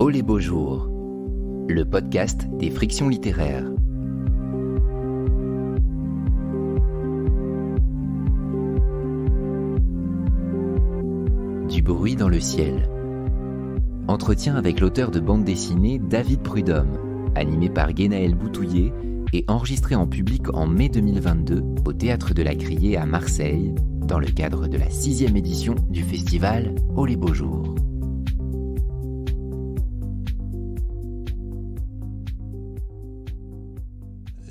Oh les beaux jours, le podcast des frictions littéraires. Du bruit dans le ciel. Entretien avec l'auteur de bande dessinée David Prudhomme, animé par Guénaël Boutouillet et enregistré en public en mai 2022 au Théâtre de la Criée à Marseille, dans le cadre de la 6e édition du festival Oh les beaux jours.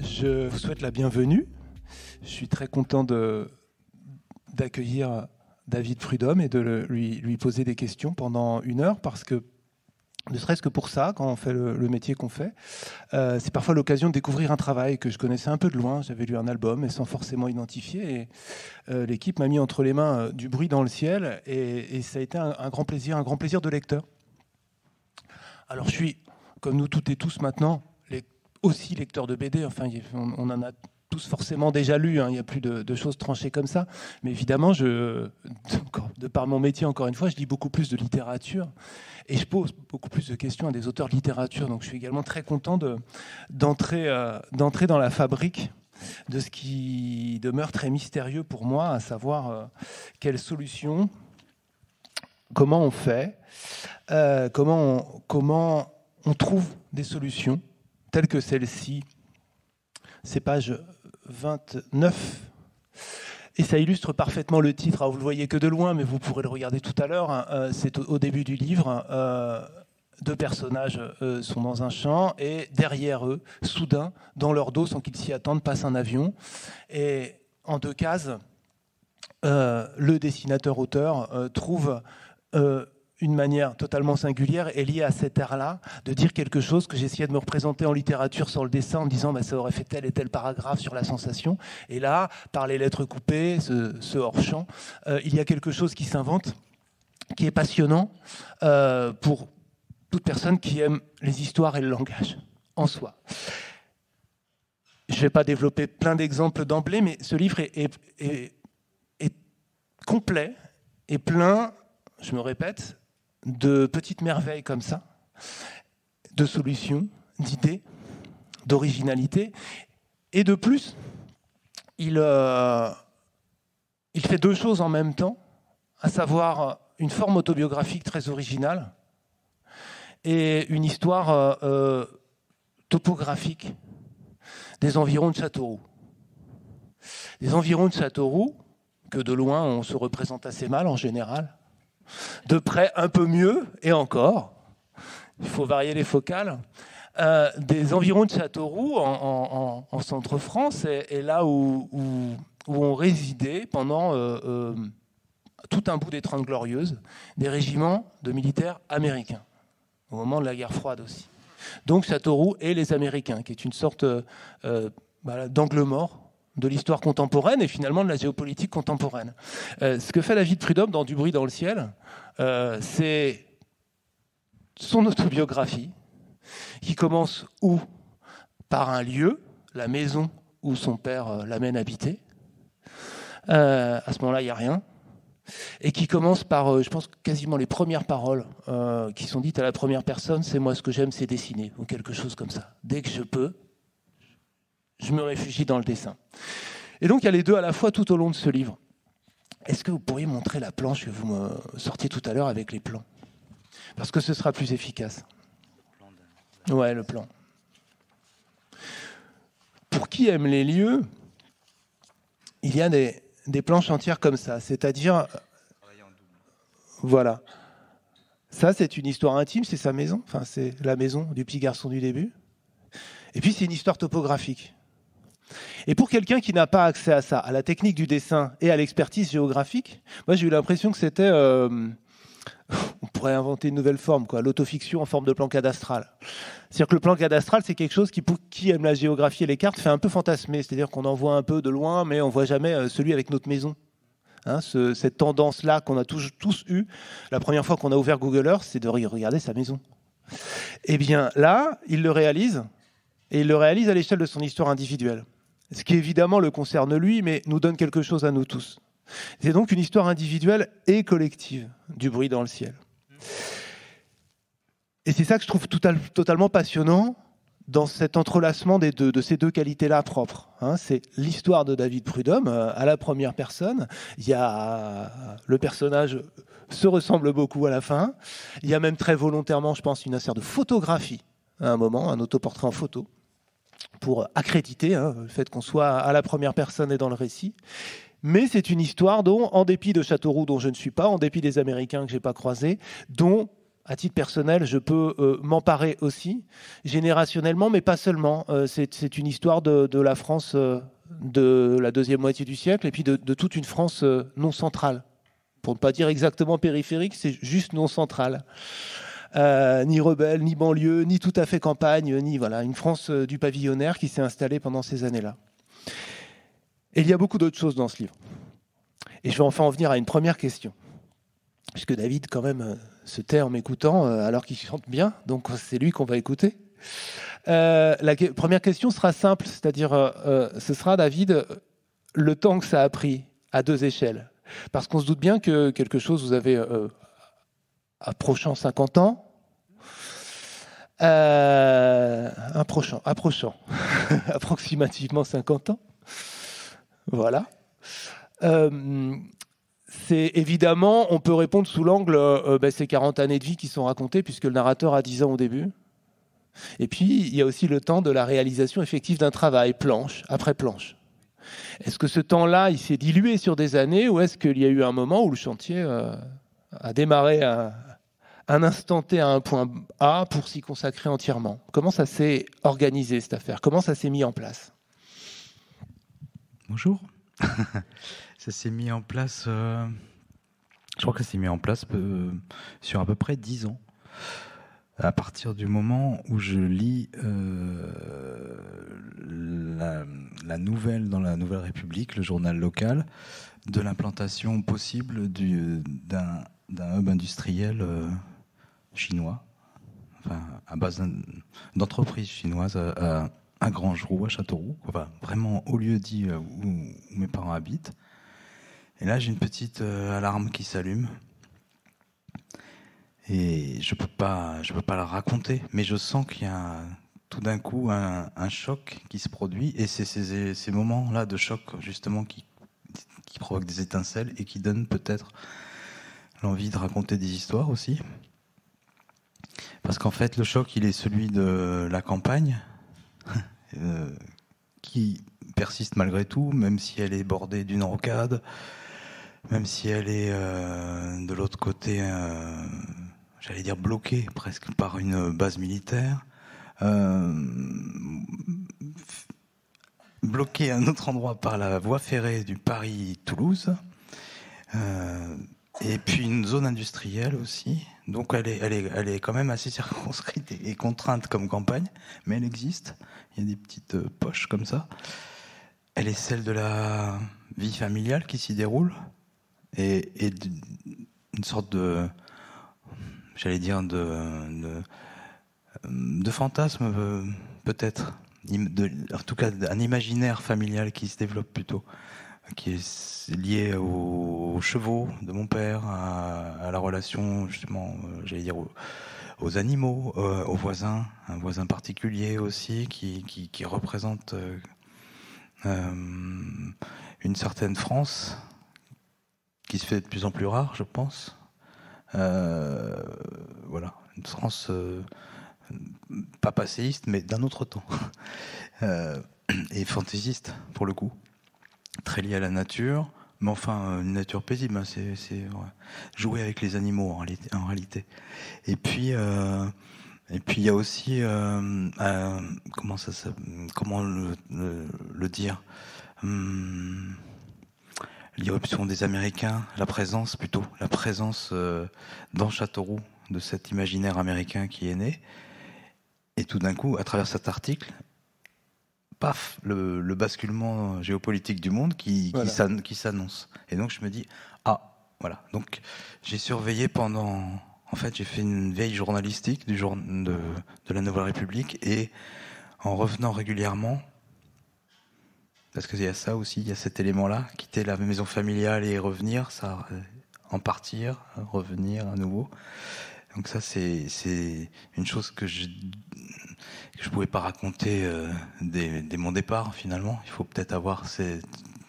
Je vous souhaite la bienvenue. Je suis très content d'accueillir David Prudhomme et de lui poser des questions pendant 1 heure, parce que, ne serait-ce que pour ça, quand on fait le métier qu'on fait, c'est parfois l'occasion de découvrir un travail que je connaissais un peu de loin. J'avais lu un album, mais sans forcément identifier. Et l'équipe m'a mis entre les mains Du bruit dans le ciel, et ça a été un grand plaisir de lecteur. Alors je suis, comme nous toutes et tous maintenant, aussi lecteur de BD. Enfin, on en a tous forcément déjà lu, hein. Il n'y a plus de choses tranchées comme ça. Mais évidemment, de par mon métier, encore une fois, je lis beaucoup plus de littérature et je pose beaucoup plus de questions à des auteurs de littérature. Donc je suis également très content d'entrer dans la fabrique de ce qui demeure très mystérieux pour moi, à savoir quelles solutions, comment on fait, comment on trouve des solutions telle que celle-ci. C'est page 29. Et ça illustre parfaitement le titre. Alors, vous ne le voyez que de loin, mais vous pourrez le regarder tout à l'heure. C'est au début du livre. 2 personnages sont dans un champ et derrière eux, soudain, dans leur dos, sans qu'ils s'y attendent, passe un avion. Et en 2 cases, le dessinateur-auteur trouve une manière totalement singulière et liée à cet art-là, de dire quelque chose que j'essayais de me représenter en littérature sur le dessin, en me disant ça aurait fait tel et tel paragraphe sur la sensation. Et là, par les lettres coupées, ce hors-champ, il y a quelque chose qui s'invente, qui est passionnant pour toute personne qui aime les histoires et le langage en soi. Je ne vais pas développer plein d'exemples d'emblée, mais ce livre est complet et plein, je me répète, de petites merveilles comme ça, de solutions, d'idées, d'originalité. Et de plus, il fait 2 choses en même temps, à savoir une forme autobiographique très originale et une histoire topographique des environs de Châteauroux. Les environs de Châteauroux, que de loin on se représente assez mal en général, de près un peu mieux, et encore, il faut varier les focales, des environs de Châteauroux en Centre-France, et là où ont résidé pendant tout un bout des 30 Glorieuses des régiments de militaires américains, au moment de la guerre froide aussi. Donc Châteauroux et les Américains, qui est une sorte d'angle mort de l'histoire contemporaine et finalement de la géopolitique contemporaine. Ce que fait David Prudhomme dans Du bruit dans le ciel, c'est son autobiographie qui commence où ? Par un lieu, la maison où son père l'amène habiter. À ce moment-là, il n'y a rien. Et qui commence par, je pense, quasiment les premières paroles qui sont dites à la première personne, c'est moi ce que j'aime, c'est dessiner, ou quelque chose comme ça. Dès que je peux, je me réfugie dans le dessin. Et donc, il y a les 2 à la fois tout au long de ce livre. Est-ce que vous pourriez montrer la planche que vous me sortiez tout à l'heure avec les plans ? Parce que ce sera plus efficace. Ouais, le plan. Pour qui aime les lieux, il y a des planches entières comme ça. C'est-à-dire, voilà. Ça, c'est une histoire intime, c'est sa maison. Enfin, c'est la maison du petit garçon du début. Et puis, c'est une histoire topographique. Et pour quelqu'un qui n'a pas accès à ça, à la technique du dessin et à l'expertise géographique, moi j'ai eu l'impression que c'était, on pourrait inventer une nouvelle forme, l'autofiction en forme de plan cadastral. C'est-à-dire que le plan cadastral, c'est quelque chose qui, pour qui aime la géographie et les cartes, fait un peu fantasmer. C'est-à-dire qu'on en voit un peu de loin, mais on ne voit jamais celui avec notre maison. Cette tendance-là qu'on a tous eue la première fois qu'on a ouvert Google Earth, c'est de regarder sa maison. Eh bien là, il le réalise, et il le réalise à l'échelle de son histoire individuelle. Ce qui évidemment le concerne lui, mais nous donne quelque chose à nous tous. C'est donc une histoire individuelle et collective, Du bruit dans le ciel. Et c'est ça que je trouve totalement passionnant dans cet entrelacement de ces deux qualités-là propres. Hein. C'est l'histoire de David Prudhomme à la première personne. Il y a le personnage se ressemble beaucoup à la fin. Il y a même très volontairement, je pense, une affaire de photographie à un moment, un autoportrait en photo, pour accréditer le fait qu'on soit à la première personne et dans le récit. Mais c'est une histoire dont, en dépit de Châteauroux, dont je ne suis pas, en dépit des Américains que je n'ai pas croisés, dont, à titre personnel, je peux m'emparer aussi, générationnellement, mais pas seulement. C'est une histoire de la France de la deuxième moitié du siècle, et puis de toute une France non centrale. Pour ne pas dire exactement périphérique, c'est juste non centrale. Ni rebelle, ni banlieue, ni tout à fait campagne, ni voilà, une France du pavillonnaire qui s'est installée pendant ces années-là. Et il y a beaucoup d'autres choses dans ce livre. Et je vais enfin en venir à une première question. Puisque David, quand même, se tait en m'écoutant alors qu'il chante bien, donc c'est lui qu'on va écouter. La première question sera simple, c'est-à-dire, ce sera, David, le temps que ça a pris à deux échelles. Parce qu'on se doute bien que quelque chose, vous avez approchant 50 ans, approchant, approximativement 50 ans, voilà. C'est évidemment, on peut répondre sous l'angle, ces 40 années de vie qui sont racontées, puisque le narrateur a 10 ans au début. Et puis, il y a aussi le temps de la réalisation effective d'un travail, planche après planche. Est-ce que ce temps-là, il s'est dilué sur des années, ou est-ce qu'il y a eu un moment où le chantier a démarré à un instant T à un point A pour s'y consacrer entièrement? Comment ça s'est organisé, cette affaire? Comment ça s'est mis en place? Bonjour. Ça s'est mis en place, je crois que ça s'est mis en place sur à peu près 10 ans. À partir du moment où je lis la nouvelle dans la Nouvelle République, le journal local, de l'implantation possible d'un hub industriel chinois, enfin, à base d'entreprises chinoises à Grangeroux, à Châteauroux, enfin, vraiment au lieu dit où mes parents habitent. Et là, j'ai une petite alarme qui s'allume. Et je peux pas la raconter, mais je sens qu'il y a tout d'un coup un choc qui se produit. Et c'est ces moments-là de choc, justement, qui provoquent des étincelles et qui donnent peut-être l'envie de raconter des histoires aussi. Parce qu'en fait, le choc, il est celui de la campagne, qui persiste malgré tout, même si elle est bordée d'une rocade, même si elle est de l'autre côté, j'allais dire bloquée presque par une base militaire, bloquée à un autre endroit par la voie ferrée du Paris-Toulouse, et puis une zone industrielle aussi. Donc elle est quand même assez circonscrite et contrainte comme campagne, mais elle existe. Il y a des petites poches comme ça. Elle est celle de la vie familiale qui s'y déroule et une sorte de, j'allais dire, de fantasme peut-être, en tout cas un imaginaire familial qui se développe plutôt, qui est lié aux chevaux de mon père, à la relation justement, j'allais dire, aux animaux, aux voisins, un voisin particulier aussi qui représente une certaine France qui se fait de plus en plus rare, je pense. Voilà, une France pas passéiste, mais d'un autre temps. Et fantaisiste, pour le coup. Très lié à la nature, mais enfin, une nature paisible. Hein, c'est jouer avec les animaux, en réalité. Et puis, il y a aussi, comment le dire, l'irruption des Américains, la présence dans Châteauroux de cet imaginaire américain qui est né. Et tout d'un coup, à travers cet article, paf, le basculement géopolitique du monde qui s'annonce. Et donc je me dis, voilà. Donc j'ai surveillé en fait, j'ai fait une veille journalistique de la Nouvelle République, et en revenant régulièrement, parce qu'il y a ça aussi, il y a cet élément-là, quitter la maison familiale et revenir, ça, en partir, revenir à nouveau. Donc ça, c'est une chose que je pouvais pas raconter dès mon départ, finalement. Il faut peut-être avoir cette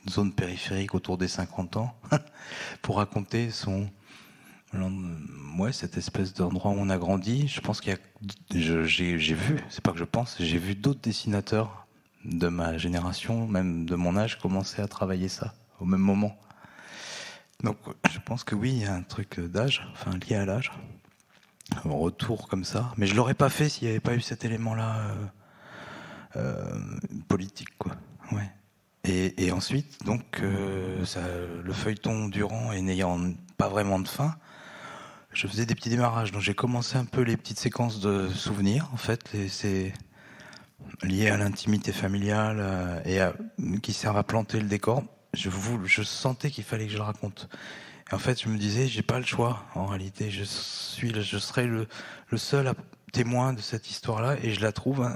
zone périphérique autour des 50 ans pour raconter cette espèce d'endroit où on a grandi. Je pense j'ai vu, c'est pas que je pense, j'ai vu d'autres dessinateurs de ma génération, même de mon âge, commencer à travailler ça au même moment. Donc je pense que oui, il y a un truc d'âge, enfin lié à l'âge, un retour comme ça. Mais je l'aurais pas fait s'il n'y avait pas eu cet élément-là politique, quoi. Ouais. Et ensuite, donc, le feuilleton durant et n'ayant pas vraiment de fin, je faisais des petits démarrages. Donc j'ai commencé un peu les petites séquences de souvenirs, en fait, c'est lié à l'intimité familiale qui servent à planter le décor. Je sentais qu'il fallait que je le raconte. Et en fait, je me disais, j'ai pas le choix. En réalité, je serai le seul témoin de cette histoire-là, et je la trouve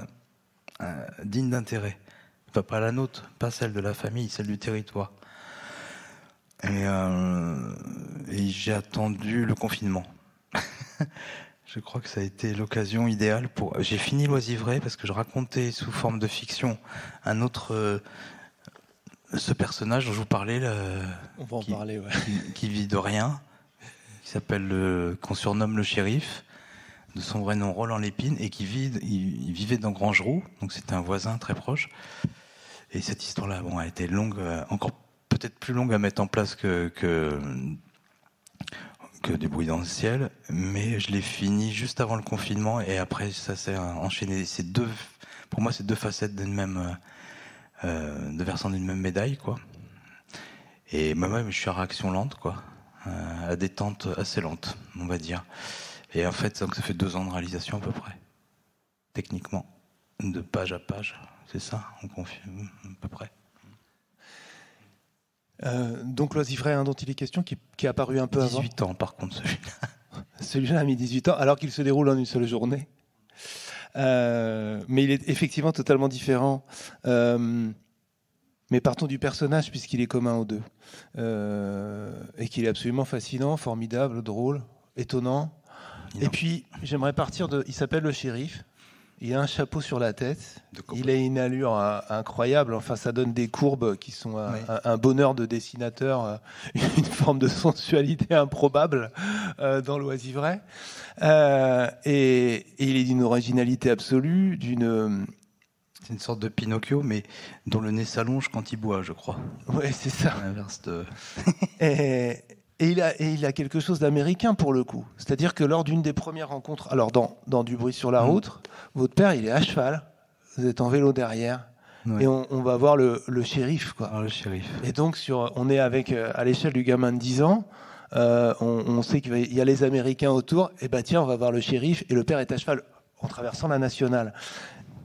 digne d'intérêt. Enfin, pas la nôtre, pas celle de la famille, celle du territoire. Et j'ai attendu le confinement. Je crois que ça a été l'occasion idéale pour. J'ai fini L'Oisivray parce que je racontais sous forme de fiction un autre. Ce personnage dont je vous parlais, on va en parler, ouais. qui vit de rien, qui s'appelle, qu'on surnomme le shérif, de son vrai nom Roland Lépine, et il vivait dans Grangeroux, donc c'était un voisin très proche. Et cette histoire-là, bon, a été longue, encore peut-être plus longue à mettre en place que Du bruit dans le ciel, mais je l'ai fini juste avant le confinement, et après ça s'est enchaîné. Pour moi, c'est deux facettes d'une même, deux versants d'une même médaille, quoi. Et moi-même, je suis à réaction lente, quoi, à détente assez lente, on va dire. Et en fait, donc, ça fait 2 ans de réalisation à peu près, techniquement, de page à page, c'est ça, on confirme à peu près. Donc L'Oisivray, dont il est question, qui est apparu un peu 18 ans, par contre, celui-là. Celui-là a mis 18 ans, alors qu'il se déroule en une seule journée. Mais il est effectivement totalement différent. Mais partons du personnage, puisqu'il est commun aux deux. Et qu'il est absolument fascinant, formidable, drôle, étonnant. Et puis, j'aimerais partir de... Il s'appelle le shérif. Il a un chapeau sur la tête. Il a une allure incroyable. Enfin, ça donne des courbes qui sont un bonheur de dessinateur, une forme de sensualité improbable dans L'Oisivray. Et il est d'une originalité absolue, C'est une sorte de Pinocchio, mais dont le nez s'allonge quand il boit, je crois. Oui, c'est ça. À l'inverse de... Et il a quelque chose d'américain pour le coup. C'est-à-dire que lors d'une des premières rencontres, alors dans Du bruit sur la route, votre père, il est à cheval, vous êtes en vélo derrière, et on va voir le shérif, quoi. Ah, le shérif. Et donc, on est à l'échelle du gamin de 10 ans, on sait qu'il y a les Américains autour, et tiens, on va voir le shérif, et le père est à cheval en traversant la nationale.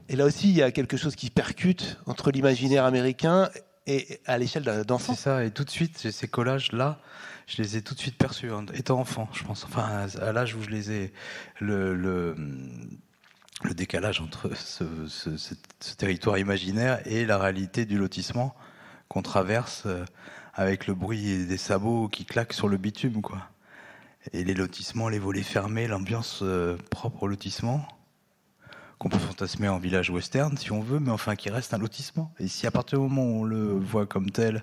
Et là aussi, il y a quelque chose qui percute entre l'imaginaire américain et à l'échelle d'enfant. C'est ça, et tout de suite, ces collages-là, je les ai tout de suite perçus, étant enfant, je pense. Enfin, à l'âge où je les ai... Le décalage entre ce territoire imaginaire et la réalité du lotissement qu'on traverse avec le bruit des sabots qui claquent sur le bitume, quoi. Et les lotissements, les volets fermés, l'ambiance propre au lotissement, qu'on peut fantasmer en village western si on veut, mais enfin qui reste un lotissement. Et si à partir du moment où on le voit comme tel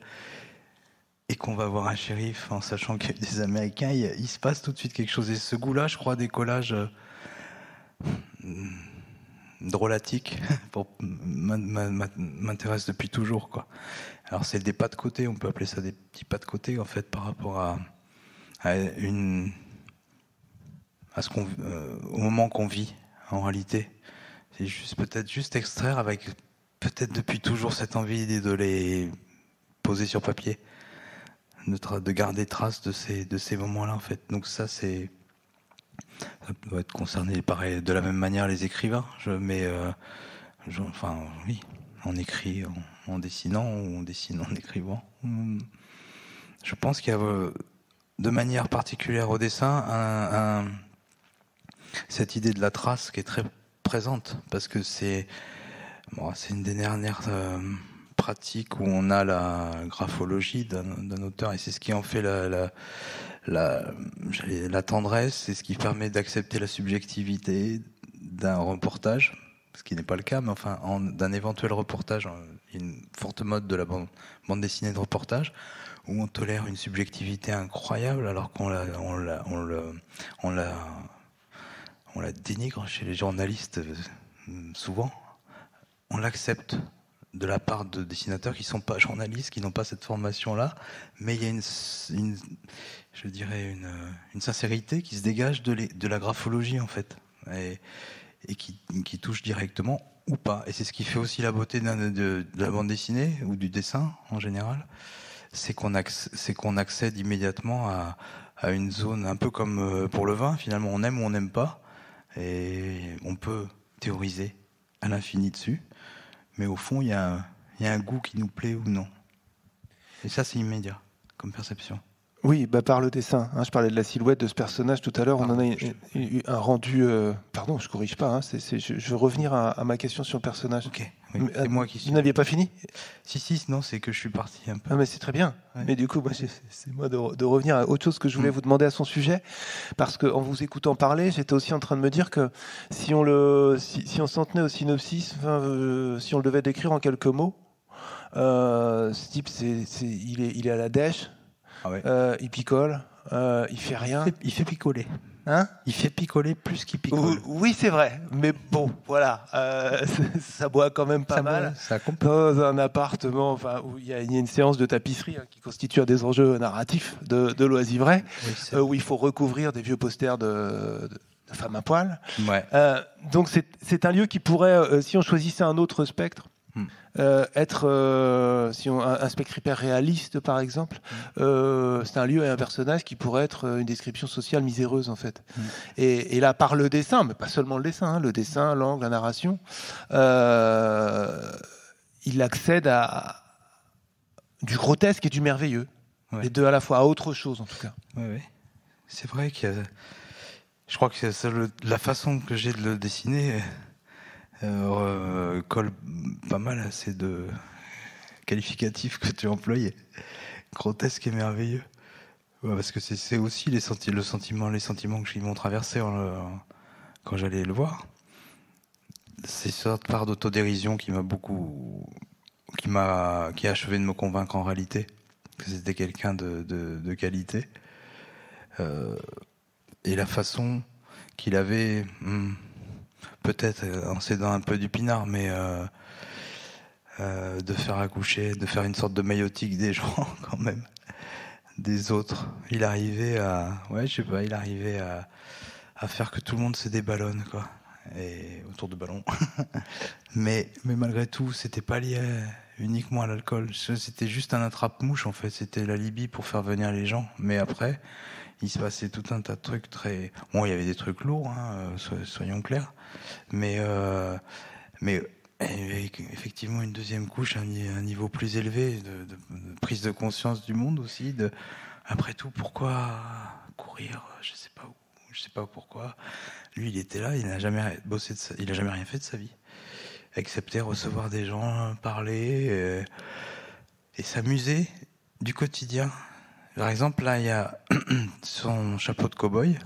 et qu'on va voir un shérif en sachant qu'il y a des Américains, il se passe tout de suite quelque chose. Et ce goût-là, je crois, des collages drôlatiques m'intéresse depuis toujours, quoi. Alors c'est des pas de côté, on peut appeler ça des petits pas de côté, en fait, par rapport au moment qu'on vit, en réalité. C'est peut-être juste extraire avec, peut-être depuis toujours, cette envie de les poser sur papier, de garder trace de ces moments-là, en fait. Donc ça doit être concerné, pareil, de la même manière les écrivains. Enfin, oui, on écrit en dessinant, ou on dessine en écrivant. Je pense qu'il y a, de manière particulière au dessin, cette idée de la trace qui est très présente, parce que c'est une des dernières pratique où on a la graphologie d'un auteur, et c'est ce qui en fait la tendresse, c'est ce qui permet d'accepter la subjectivité d'un reportage, ce qui n'est pas le cas, mais enfin d'un éventuel reportage. Il y a une forte mode de la bande dessinée de reportage où on tolère une subjectivité incroyable alors qu'on la dénigre chez les journalistes souvent. On l'accepte de la part de dessinateurs qui ne sont pas journalistes, qui n'ont pas cette formation-là, mais il y a une sincérité qui se dégage de la graphologie en fait, et qui touche directement ou pas. Et c'est ce qui fait aussi la beauté de la bande dessinée ou du dessin en général, c'est qu'on accède immédiatement à une zone un peu comme pour le vin, finalement on aime ou on n'aime pas, et on peut théoriser à l'infini dessus, mais au fond il y a un goût qui nous plaît ou non. Et ça c'est immédiat comme perception. Oui, par le dessin. Je parlais de la silhouette de ce personnage tout à l'heure. On en a eu un rendu. Pardon, je corrige pas. Je veux revenir à ma question sur le personnage. Ok. Oui, c'est moi qui suis. Vous n'aviez pas fini ? Si, non, c'est que je suis parti un peu. Ah, mais c'est très bien. Ouais. Mais du coup, c'est moi de revenir à autre chose que je voulais vous demander à son sujet, parce qu'en vous écoutant parler, j'étais aussi en train de me dire que si on s'en tenait au synopsis, si on le devait décrire en quelques mots, ce type, il est à la dèche. Ah ouais. Il picole, il fait rien. Il fait picoler. Hein ? Il fait picoler plus qu'il picole. Oui, c'est vrai. Mais bon, voilà. Ça boit quand même pas mal. Dans un appartement où il y a une séance de tapisserie qui constitue un des enjeux narratifs de l'Oisivray, où il faut recouvrir des vieux posters de femmes à poil. Ouais. Donc c'est un lieu qui pourrait, si on choisissait un autre spectre, être un spectre hyper réaliste par exemple, c'est un lieu et un personnage qui pourrait être une description sociale miséreuse en fait. Et là par le dessin, mais pas seulement le dessin, le dessin, l'angle, la narration, il accède à du grotesque et du merveilleux, les deux à la fois, à autre chose en tout cas. Ouais. C'est vrai que je crois que la façon que j'ai de le dessiner colle pas mal à ces deux qualificatifs que tu as employés, grotesque et merveilleux. Parce que c'est aussi les sentiments qui m'ont traversé quand j'allais le voir. C'est cette part d'autodérision qui a achevé de me convaincre en réalité que c'était quelqu'un de qualité. Et la façon qu'il avait, peut-être en s'aidant un peu du pinard, mais de faire accoucher, de faire une sorte de maïotique des gens quand même, des autres. Il arrivait à faire que tout le monde se déballonne, quoi, et autour de ballon. mais malgré tout, c'était pas lié uniquement à l'alcool. C'était juste un attrape-mouche en fait. C'était l'alibi pour faire venir les gens. Mais après, il se passait tout un tas de trucs très. Bon, il y avait des trucs lourds, soyons clairs. Mais effectivement, une deuxième couche, un niveau plus élevé de prise de conscience du monde aussi. Après tout, pourquoi courir ? Je sais pas où. Je sais pas pourquoi. Lui, il était là. Il n'a jamais bossé il a jamais rien fait de sa vie, excepté recevoir des gens, parler et s'amuser du quotidien. Par exemple, là, il y a son chapeau de cow-boy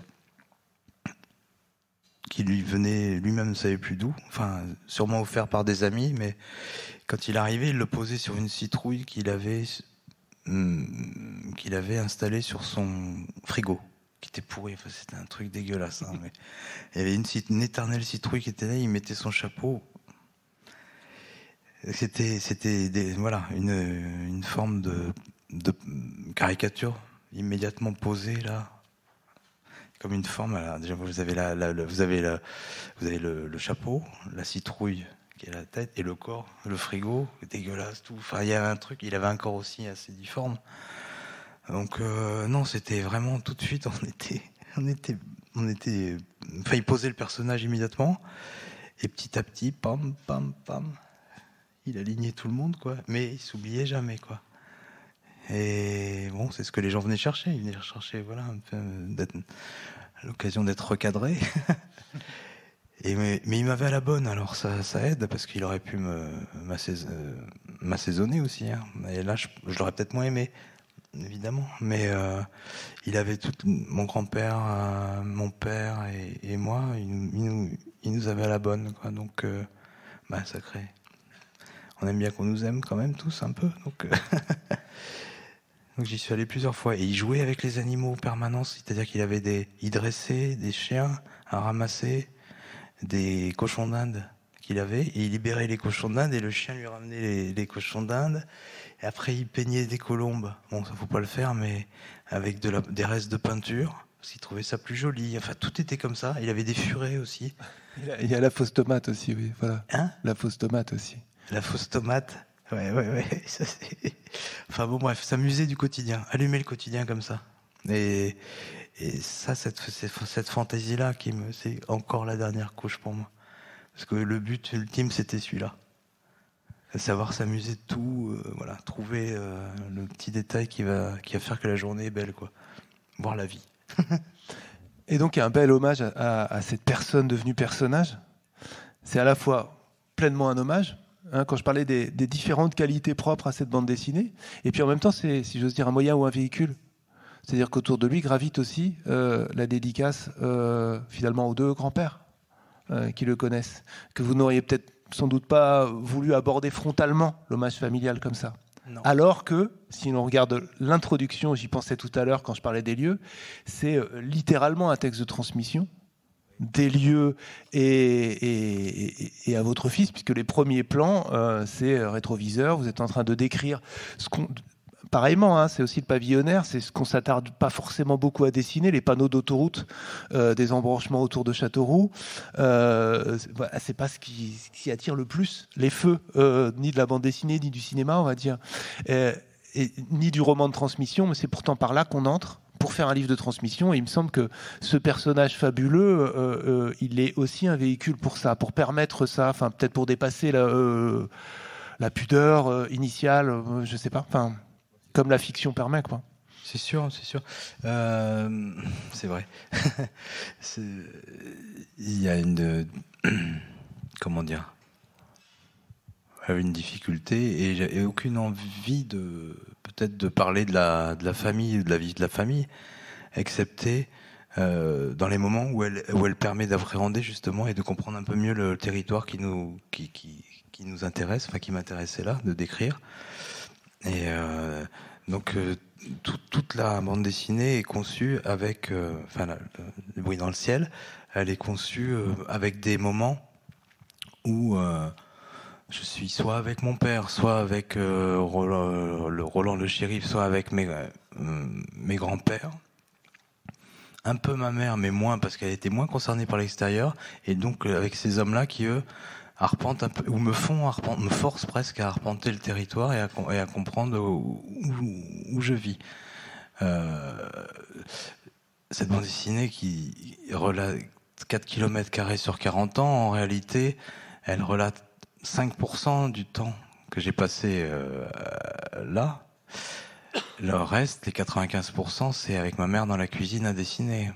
qui lui venait, lui-même ne savait plus d'où, enfin, sûrement offert par des amis, mais quand il arrivait, il le posait sur une citrouille qu'il avait installée sur son frigo, qui était pourri. Enfin, c'était un truc dégueulasse. Mais il y avait une éternelle citrouille qui était là, il mettait son chapeau. C'était une forme de caricature immédiatement posée là, comme une forme. Alors, déjà vous avez le chapeau, la citrouille qui est la tête et le corps, le frigo dégueulasse, tout. Enfin, il y avait un truc. Il avait un corps aussi assez difforme. Donc non, c'était vraiment tout de suite. Il posait le personnage immédiatement et petit à petit, pam, pam, pam. Il alignait tout le monde, quoi. Mais il s'oubliait jamais, quoi. Et bon, c'est ce que les gens venaient chercher. Ils venaient chercher, voilà, l'occasion d'être recadré. Mais il m'avait à la bonne, alors ça aide, parce qu'il aurait pu m'assaisonner aussi. Hein. Et là, je l'aurais peut-être moins aimé, évidemment. Mais il avait tout, mon grand-père, mon père et moi, il nous avait à la bonne. Quoi. Donc, sacré. On aime bien qu'on nous aime quand même tous un peu. Donc, donc j'y suis allé plusieurs fois. Et il jouait avec les animaux en permanence, c'est-à-dire il dressait des chiens à ramasser, des cochons d'Inde qu'il avait, et il libérait les cochons d'Inde et le chien lui ramenait les cochons d'Inde, et après il peignait des colombes, bon ça faut pas le faire, mais avec des restes de peinture, parce qu'il trouvait ça plus joli, enfin tout était comme ça. Il avait des furets aussi. Il y a la fausse tomate aussi, oui, voilà. Hein ? La fausse tomate aussi. La fausse tomate, ouais, ça, enfin bon bref, s'amuser du quotidien, allumer le quotidien comme ça, et ça, cette fantaisie-là, c'est encore la dernière couche pour moi. Parce que le but ultime, c'était celui-là. Savoir s'amuser de tout, voilà, trouver le petit détail qui va faire que la journée est belle, quoi. Voir la vie. Et donc, il y a un bel hommage à cette personne devenue personnage. C'est à la fois pleinement un hommage, hein, quand je parlais des différentes qualités propres à cette bande dessinée, et puis en même temps, c'est, si j'ose dire, un moyen ou un véhicule. C'est-à-dire qu'autour de lui gravite aussi la dédicace finalement aux deux grands-pères qui le connaissent, que vous n'auriez peut-être sans doute pas voulu aborder frontalement l'hommage familial comme ça. Non. Alors que, si l'on regarde l'introduction, j'y pensais tout à l'heure quand je parlais des lieux, c'est littéralement un texte de transmission des lieux et à votre fils, puisque les premiers plans, c'est rétroviseur, vous êtes en train de décrire ce qu'on... Pareillement, hein, c'est aussi le pavillonnaire, c'est ce qu'on s'attarde pas forcément beaucoup à dessiner, les panneaux d'autoroute, des embranchements autour de Châteauroux. C'est pas ce qui attire le plus les feux, ni de la bande dessinée, ni du cinéma, on va dire, ni du roman de transmission, mais c'est pourtant par là qu'on entre pour faire un livre de transmission. Et il me semble que ce personnage fabuleux, il est aussi un véhicule pour ça, pour permettre ça, enfin peut-être pour dépasser la pudeur initiale, je sais pas, enfin... Comme la fiction permet, quoi. C'est sûr. C'est vrai. Il y a une difficulté et aucune envie peut-être de parler de la famille, de la vie de la famille, excepté dans les moments où elle permet d'appréhender justement et de comprendre un peu mieux le territoire qui nous intéresse, enfin qui m'intéressait là, de décrire. Et donc toute la bande dessinée est conçue avec, le bruit dans le ciel, elle est conçue avec des moments où je suis soit avec mon père, soit avec Roland le shérif, soit avec mes grands-pères, un peu ma mère, mais moins parce qu'elle était moins concernée par l'extérieur, et donc avec ces hommes-là qui eux arpentent un peu, ou me forcent presque à arpenter le territoire et à comprendre où je vis. Cette bande dessinée qui relate 4 km² sur 40 ans, en réalité, elle relate 5% du temps que j'ai passé là. Le reste, les 95%, c'est avec ma mère dans la cuisine à dessiner.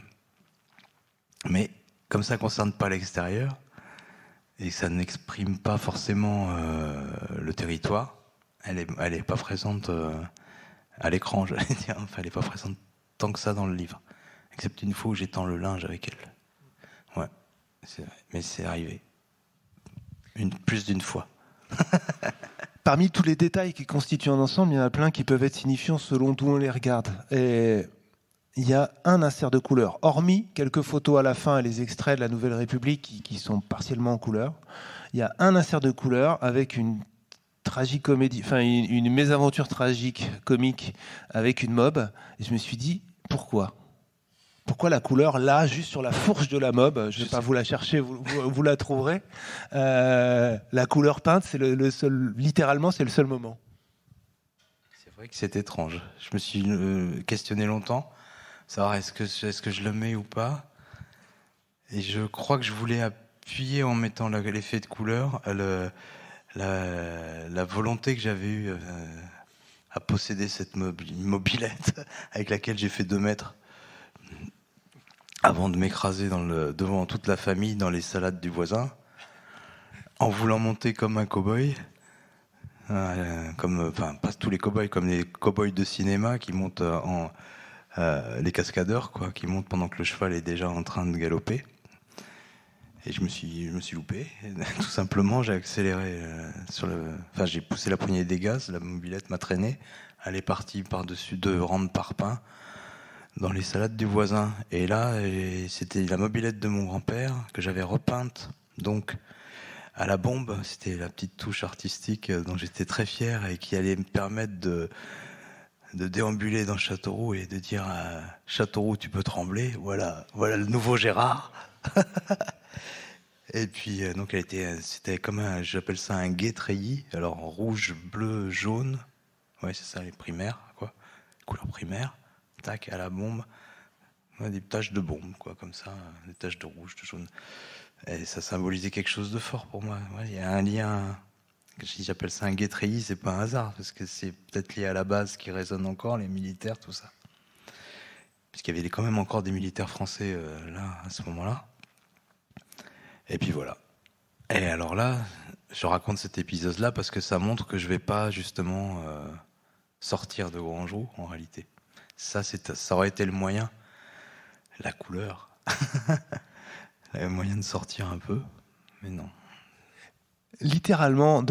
Mais comme ça ne concerne pas l'extérieur, et ça n'exprime pas forcément le territoire, elle est pas présente à l'écran, j'allais dire. Enfin, elle n'est pas présente tant que ça dans le livre. Excepté une fois où j'étends le linge avec elle. Ouais, c'est vrai. Mais c'est arrivé. Plus d'une fois. Parmi tous les détails qui constituent un ensemble, il y en a plein qui peuvent être signifiants selon d'où on les regarde. Et il y a un insert de couleur. Hormis quelques photos à la fin et les extraits de la Nouvelle République qui sont partiellement en couleur, il y a un insert de couleur avec une tragicomédie, enfin une mésaventure tragique, comique, avec une mob. Et je me suis dit, pourquoi la couleur là, juste sur la fourche de la mob? Je ne vais pas vous la chercher, vous la trouverez. La couleur peinte, c'est le seul, littéralement, c'est le seul moment. C'est vrai que c'est étrange. Je me suis questionné longtemps, savoir est-ce que je le mets ou pas. Et je crois que je voulais appuyer en mettant l'effet de couleur, la volonté que j'avais eue à posséder cette mobilette avec laquelle j'ai fait 2 mètres. avant de m'écraser devant toute la famille dans les salades du voisin, en voulant monter comme un cow-boy, pas tous les cow-boys, comme les cow-boys de cinéma qui montent les cascadeurs, quoi, qui montent pendant que le cheval est déjà en train de galoper. Et je me suis loupé. Et, tout simplement, j'ai accéléré j'ai poussé la poignée des gaz, la mobilette m'a traîné. Elle est partie par-dessus 2 rangs de parpaings dans les salades du voisin. Et là, c'était la mobilette de mon grand-père que j'avais repeinte, donc à la bombe. C'était la petite touche artistique dont j'étais très fier et qui allait me permettre de déambuler dans Châteauroux et de dire à Châteauroux, tu peux trembler. Voilà le nouveau Gérard. Et puis donc c'était comme j'appelle ça un gai treillis. Alors rouge, bleu, jaune. Ouais, c'est ça les primaires, quoi. Couleur primaire. Tac, à la bombe. Ouais, des taches de bombe, quoi, comme ça, des taches de rouge, de jaune. Et ça symbolisait quelque chose de fort pour moi. Ouais, il y a un lien. Si j'appelle ça un gai treillis, c'est pas un hasard, parce que c'est peut-être lié à la base qui résonne encore, les militaires, tout ça. Puisqu'il y avait quand même encore des militaires français là, à ce moment-là. Et puis voilà. Et alors là, je raconte cet épisode-là parce que ça montre que je vais pas justement sortir de Grandjou, en réalité. Ça aurait été le moyen, la couleur, le moyen de sortir un peu, mais non. Littéralement,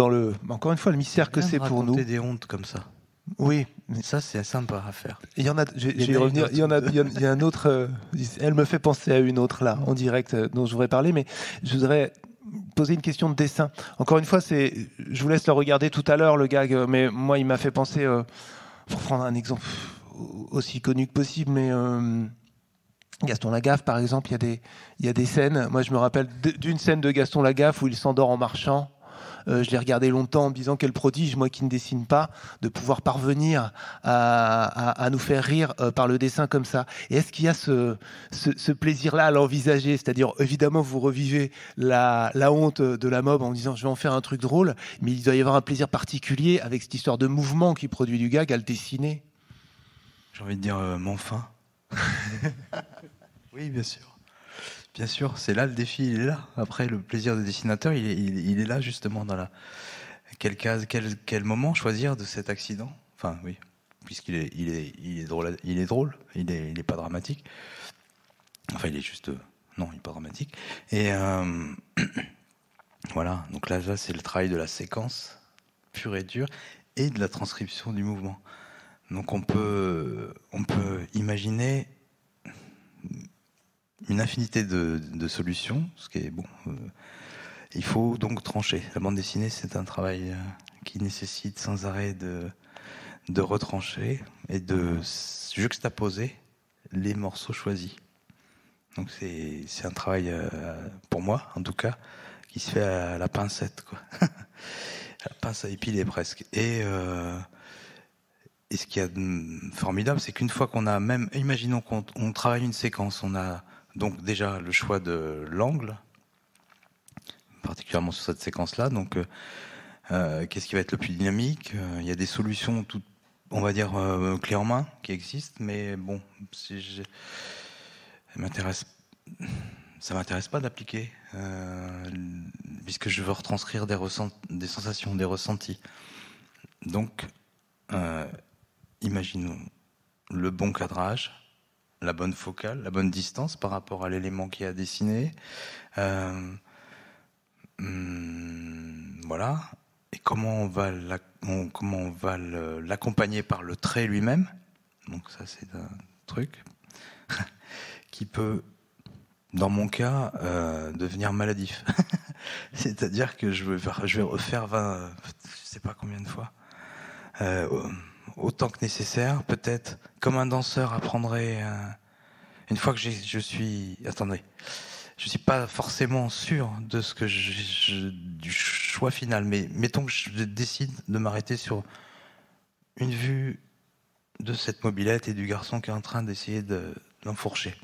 encore une fois, le mystère que c'est pour nous. Raconter des hontes comme ça. Oui. Ça, c'est sympa à faire. Il y en a, je vais y revenir. Il y a un autre. Elle me fait penser à une autre, là, en direct, dont je voudrais parler, mais je voudrais poser une question de dessin. Encore une fois, je vous laisse le regarder tout à l'heure, le gag, mais moi, il m'a fait penser, pour prendre un exemple aussi connu que possible, mais Gaston Lagaffe, par exemple, il y a des scènes. Moi, je me rappelle d'une scène de Gaston Lagaffe où il s'endort en marchant. Je l'ai regardé longtemps en me disant quel prodige, moi qui ne dessine pas, de pouvoir parvenir à nous faire rire par le dessin comme ça. Et est-ce qu'il y a ce plaisir-là à l'envisager ? C'est-à-dire, évidemment, vous revivez la honte de la mob en disant je vais en faire un truc drôle, mais il doit y avoir un plaisir particulier avec cette histoire de mouvement qui produit du gag à le dessiner. J'ai envie de dire mon fin. Oui, bien sûr. Bien sûr, c'est là le défi, il est là. Après, le plaisir de dessinateur, il est là justement dans quel moment choisir de cet accident. Enfin, oui, puisqu'il est drôle, il est pas dramatique. Enfin, il est juste, non, il est pas dramatique. Et voilà. Donc là, c'est le travail de la séquence pure et dure et de la transcription du mouvement. Donc on peut imaginer une infinité de solutions, ce qui est bon. Il faut donc trancher. La bande dessinée, c'est un travail qui nécessite sans arrêt de retrancher et de juxtaposer les morceaux choisis. Donc c'est un travail, pour moi en tout cas, qui se fait à la pincette, quoi. La pince à épiler presque. Et ce qu'il y a de formidable, c'est qu'une fois qu'on a même, imaginons qu'on travaille une séquence, on a donc déjà le choix de l'angle, particulièrement sur cette séquence-là. Donc, qu'est-ce qui va être le plus dynamique ? Il y a des solutions, on va dire, clés en main qui existent, mais bon, ça m'intéresse pas d'appliquer, puisque je veux retranscrire des sensations, des ressentis. Donc, imaginons le bon cadrage, la bonne focale, la bonne distance par rapport à l'élément qui est à dessiner. Voilà. Et comment on va l'accompagner par le trait lui-même. Donc ça, c'est un truc qui peut, dans mon cas, devenir maladif. C'est-à-dire que je vais refaire 20, je sais pas combien de fois. Autant que nécessaire, peut-être, comme un danseur apprendrait. Une fois que je suis pas forcément sûr de ce que du choix final, mais mettons que je décide de m'arrêter sur une vue de cette mobilette et du garçon qui est en train d'essayer d'enfourcher.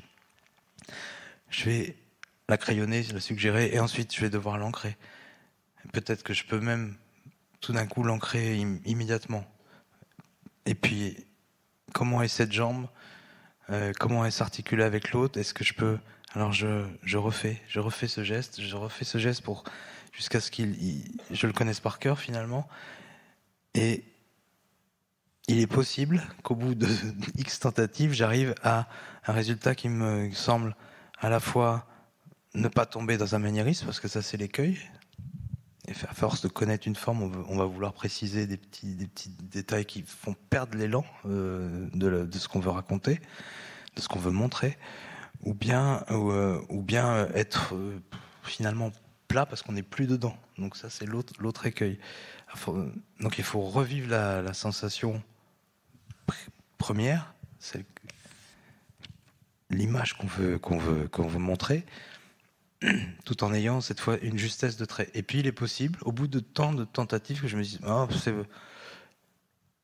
Je vais la crayonner, la suggérer, et ensuite je vais devoir l'ancrer. Peut-être que je peux même tout d'un coup l'ancrer immédiatement. Et puis, comment est cette jambe ? comment elle s'articule avec l'autre, est-ce que je peux... Alors je refais ce geste, jusqu'à ce je le connaisse par cœur finalement. Et il est possible qu'au bout de X tentatives, j'arrive à un résultat qui me semble à la fois ne pas tomber dans un maniérisme, parce que ça c'est l'écueil. Et à force de connaître une forme, on va vouloir préciser des petits détails qui font perdre l'élan de ce qu'on veut raconter, de ce qu'on veut montrer, ou bien être finalement plat parce qu'on n'est plus dedans. Donc ça c'est l'autre écueil. Donc il faut revivre la sensation première, l'image qu'on veut montrer, tout en ayant cette fois une justesse de trait. Et puis il est possible, au bout de tant de tentatives, que je me dis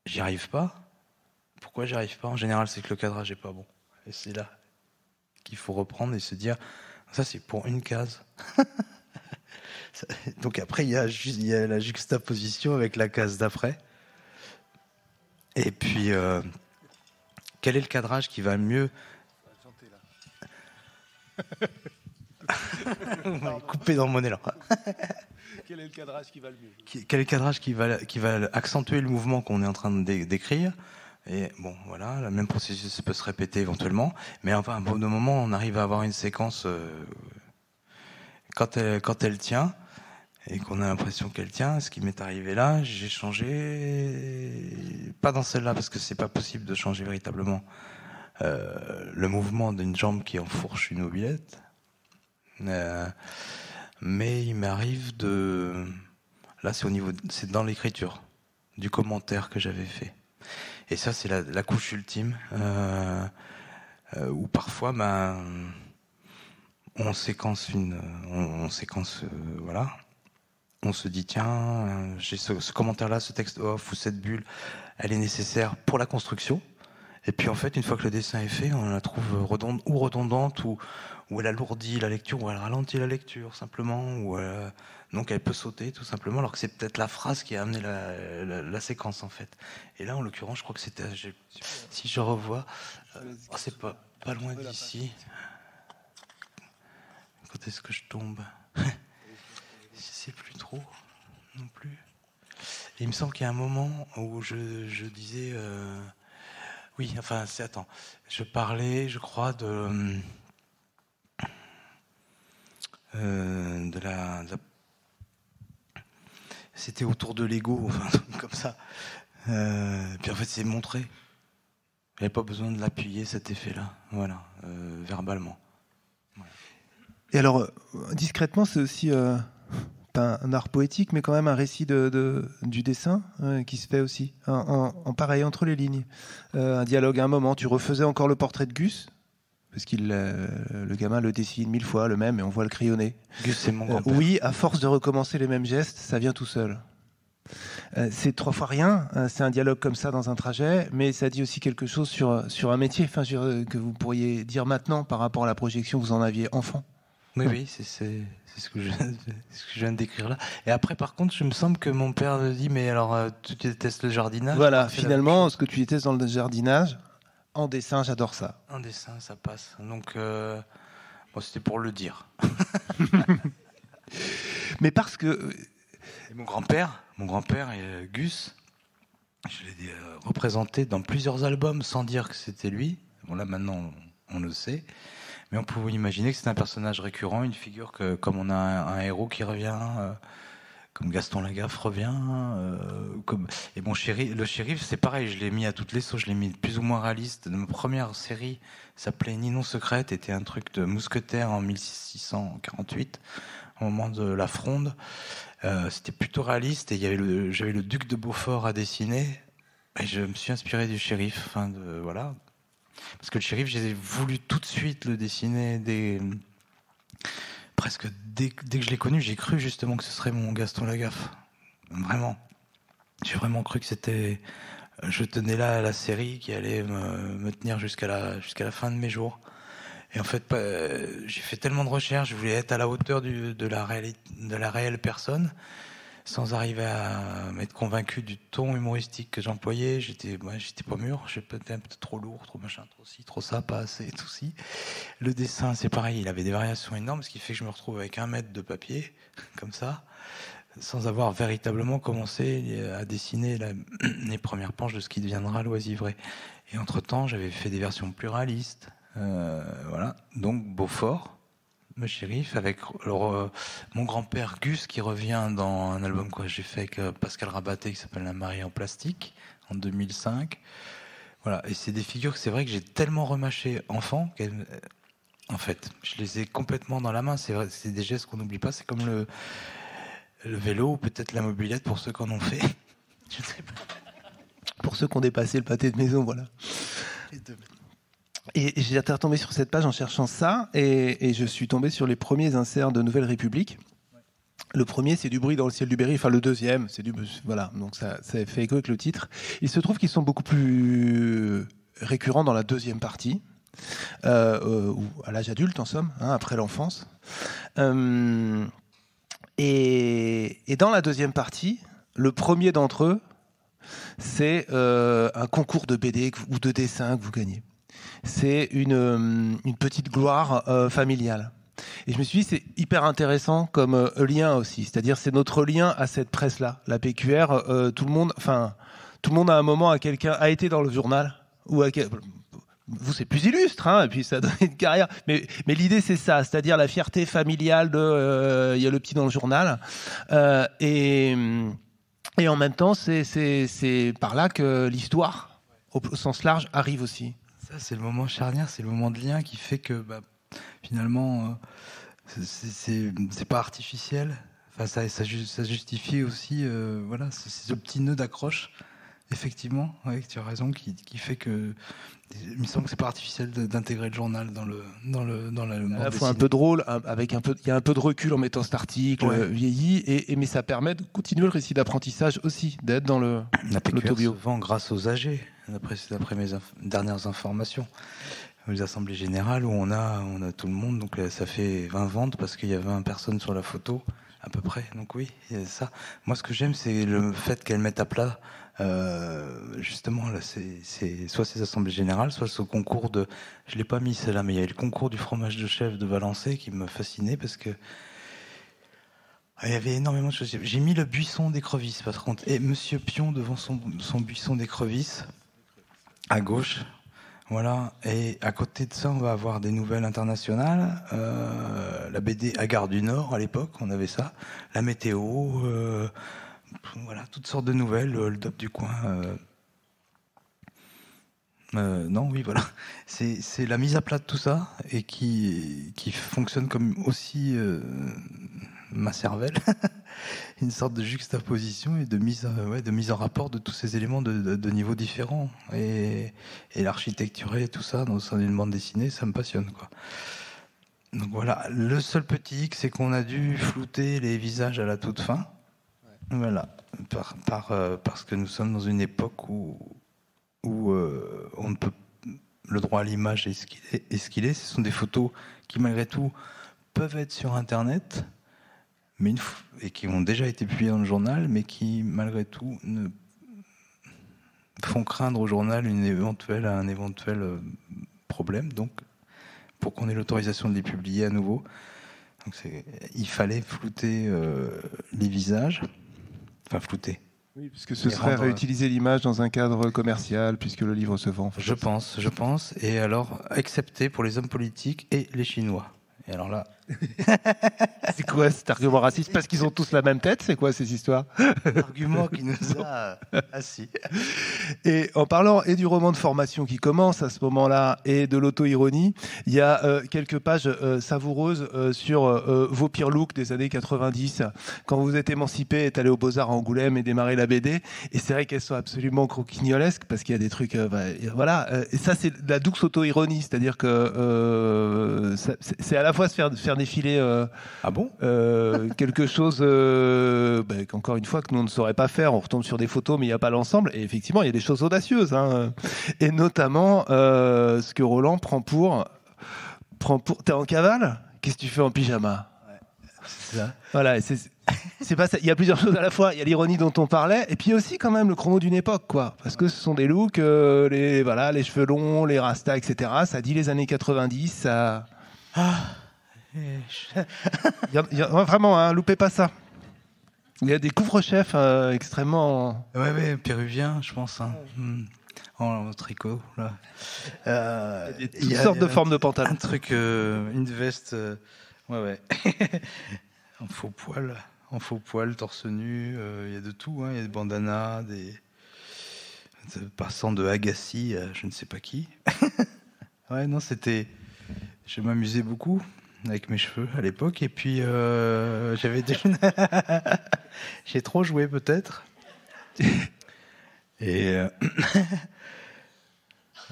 j'y arrive pas. Pourquoi j'y arrive pas? En général, c'est que le cadrage est pas bon. Et c'est là qu'il faut reprendre et se dire ça c'est pour une case. Donc après il y a la juxtaposition avec la case d'après. Et puis quel est le cadrage qui va mieux? Coupé dans mon élan. Quel est le cadrage qui va le mieux? Quel est le cadrage qui va accentuer le mouvement qu'on est en train de décrire? Et bon, voilà, le même processus peut se répéter éventuellement, mais enfin, à un bon moment, on arrive à avoir une séquence quand elle tient et qu'on a l'impression qu'elle tient. Ce qui m'est arrivé là, j'ai changé, pas dans celle-là parce que c'est pas possible de changer véritablement le mouvement d'une jambe qui enfourche une mobilette. Mais il m'arrive là c'est dans l'écriture du commentaire que j'avais fait, et ça c'est la couche ultime où parfois on séquence voilà, on se dit tiens, j'ai ce commentaire là, ce texte off ou cette bulle, elle est nécessaire pour la construction. Et puis en fait, une fois que le dessin est fait, on la trouve redondante, ou elle alourdit la lecture, ou elle ralentit la lecture simplement, donc elle peut sauter tout simplement, alors que c'est peut-être la phrase qui a amené la séquence en fait. Et là, en l'occurrence, je crois que c'était, si je revois, c'est pas loin d'ici. Quand est-ce que je tombe? Je sais plus trop non plus. Et il me semble qu'il y a un moment où je disais. Oui, enfin, je parlais, je crois, c'était autour de l'ego, enfin, un truc comme ça. Puis en fait, c'est montré. Il n'y avait pas besoin de l'appuyer, cet effet-là, voilà, verbalement. Ouais. Et alors, discrètement, c'est aussi pas un art poétique, mais quand même un récit du dessin qui se fait aussi, en pareil, entre les lignes. Un dialogue à un moment, tu refaisais encore le portrait de Gus, parce que le gamin le dessine 1000 fois, le même, et on voit le crayonner. Gus, c'est mon grand-père. Oui, à force de recommencer les mêmes gestes, ça vient tout seul. C'est 3 fois rien, c'est un dialogue comme ça dans un trajet, mais ça dit aussi quelque chose sur un métier, enfin, que vous pourriez dire maintenant par rapport à la projection que vous en aviez enfant. Oui, c'est ce que je viens de décrire là. Et après, par contre, je me semble que mon père me dit, mais alors, tu détestes le jardinage? Voilà, finalement, ce que tu détestes dans le jardinage, en dessin, j'adore ça. En dessin, ça passe. Donc, c'était pour le dire. Mais parce que... Et mon grand-père, Gus, je l'ai représenté dans plusieurs albums sans dire que c'était lui. Bon, là, maintenant, on le sait. Mais on pouvait imaginer que c'est un personnage récurrent, une figure que, comme on a un héros qui revient, comme Gaston Lagaffe revient, et bon, le shérif, c'est pareil, je l'ai mis à toutes les sauces, je l'ai mis plus ou moins réaliste. Ma première série s'appelait Ninon Secrète, était un truc de mousquetaire en 1648, au moment de la Fronde. C'était plutôt réaliste, et j'avais le duc de Beaufort à dessiner, et je me suis inspiré du shérif, voilà. Parce que le shérif, j'ai voulu tout de suite le dessiner presque dès que je l'ai connu, j'ai cru justement que ce serait mon Gaston Lagaffe. Vraiment. J'ai vraiment cru que c'était... Je tenais là à la série qui allait me tenir jusqu'à la fin de mes jours. Et en fait, j'ai fait tellement de recherches, je voulais être à la hauteur de la réelle personne. sans arriver à m'être convaincu du ton humoristique que j'employais. J'étais pas mûr, j'étais peut-être trop lourd, trop machin, trop ci, trop ça, pas assez, tout ci. Le dessin, c'est pareil, il avait des variations énormes, ce qui fait que je me retrouve avec 1 mètre de papier, comme ça, sans avoir véritablement commencé à dessiner les premières planches de ce qui deviendra l'Oisivré. Et entre-temps, j'avais fait des versions pluralistes, voilà. Donc Beaufort, le shérif, avec mon grand-père Gus qui revient dans un album que j'ai fait avec Pascal Rabaté qui s'appelle La Marie en plastique en 2005. Voilà, et c'est des figures que c'est vrai que j'ai tellement remâché enfant en fait, je les ai complètement dans la main. C'est vrai, c'est des gestes qu'on n'oublie pas. C'est comme le vélo ou peut-être la mobilette pour ceux qui en ont fait. Je sais pas. Pour ceux qui ont dépassé le pâté de maison, voilà. Et j'ai retombé sur cette page en cherchant ça, et je suis tombé sur les premiers inserts de Nouvelle République. Le premier, c'est Du bruit dans le ciel du Berry. Enfin, le deuxième, c'est du... Voilà, donc ça fait écho avec le titre. Il se trouve qu'ils sont beaucoup plus récurrents dans la deuxième partie, ou à l'âge adulte, en somme, hein, après l'enfance. Et dans la deuxième partie, le premier d'entre eux, c'est un concours de BD ou de dessin que vous gagnez. C'est une petite gloire familiale. Et je me suis dit, c'est hyper intéressant comme lien aussi. C'est-à-dire, c'est notre lien à cette presse-là. La PQR, tout le monde à un moment a été dans le journal. Vous, c'est plus illustre, hein, et puis ça donne une carrière. Mais l'idée, c'est ça. C'est-à-dire la fierté familiale de il y a le petit dans le journal. Et en même temps, c'est par là que l'histoire, au sens large, arrive aussi. Ça, c'est le moment charnière, c'est le moment de lien qui fait que finalement, c'est pas artificiel. Enfin, ça justifie aussi, voilà, c'est ce petit nœud d'accroche, effectivement, ouais, tu as raison, qui fait que il me semble que c'est pas artificiel d'intégrer le journal dans la à la fois un peu drôle, il y a un peu de recul en mettant cet article vieilli, mais ça permet de continuer le récit d'apprentissage aussi, d'être dans l'autobio. Souvent grâce aux âgés, d'après mes dernières informations. Les assemblées générales où on a tout le monde, donc ça fait 20 ventes parce qu'il y a 20 personnes sur la photo à peu près. Donc oui, il y a ça. Moi, ce que j'aime, c'est le fait qu'elles mettent à plat. Justement, là, c'est soit ces assemblées générales, soit ce concours de. Je l'ai pas mis celle-là, mais il y a le concours du fromage de chèvre de Valençay qui me fascinait parce que il y avait énormément de choses. J'ai mis le buisson d'écrevisses, par contre, et Monsieur Pion devant son buisson d'écrevisses à gauche. Voilà, et à côté de ça, on va avoir des nouvelles internationales. La BD à Gare du Nord, à l'époque, on avait ça. La météo, voilà, toutes sortes de nouvelles. Le DOP du coin. Non, oui, voilà. C'est la mise à plat de tout ça, et qui fonctionne comme aussi ma cervelle. Une sorte de juxtaposition et de mise en rapport de tous ces éléments de niveaux différents. Et l'architecture et tout ça, dans le sein d'une bande dessinée, ça me passionne, quoi. Donc voilà, le seul petit hic, c'est qu'on a dû flouter les visages à la toute fin. Voilà, parce que nous sommes dans une époque où on ne peut... Le droit à l'image est ce qu'il est. Ce sont des photos qui, malgré tout, peuvent être sur Internet, et qui ont déjà été publiées dans le journal, mais qui, malgré tout, font craindre au journal un éventuel problème. Donc, pour qu'on ait l'autorisation de les publier à nouveau, donc il fallait flouter les visages. Enfin, flouter. Oui, puisque ce serait réutiliser l'image dans un cadre commercial, puisque le livre se vend. Je pense. Et alors, excepté pour les hommes politiques et les Chinois. Et alors là... C'est quoi cet argument raciste? Parce qu'ils ont tous la même tête? C'est quoi ces histoires? Argument qui nous a assis. Et en parlant et du roman de formation qui commence à ce moment-là et de l'auto-ironie, il y a quelques pages savoureuses sur vos pires looks des années 90, quand vous êtes émancipé, êtes allé au Beaux-Arts à Angoulême et démarré la BD. Et c'est vrai qu'elles sont absolument croquignolesques parce qu'il y a des trucs... voilà. Et ça, c'est de la douce auto-ironie. C'est-à-dire que c'est à la fois se faire défiler ah bon quelque chose qu'encore une fois que nous on ne saurait pas faire. On retombe sur des photos mais il n'y a pas l'ensemble, et effectivement il y a des choses audacieuses, hein. Et notamment ce que Roland prend pour t'es en cavale, qu'est-ce que tu fais en pyjama? C'est ça. Voilà, c'est pas ça. Il y a plusieurs choses à la fois. Il y a l'ironie dont on parlait, et puis aussi quand même le chrono d'une époque, quoi. Parce que ce sont des looks, les cheveux longs, les rastas, etc. Ça dit les années 90. Ça. Vraiment, hein, loupez pas ça. Il y a des couvre-chefs extrêmement. Ouais, péruviens, je pense. Hein. En tricot, là. Toutes sortes de formes de pantalons. Un truc, une veste. Ouais. En faux poil, torse nu. Il y a de tout. Il y a des bandanas, passant de Agassi à je ne sais pas qui. Ouais, non, c'était. Je m'amusais beaucoup avec mes cheveux à l'époque. Et puis, j'avais déjà. J'ai trop joué, peut-être. Et.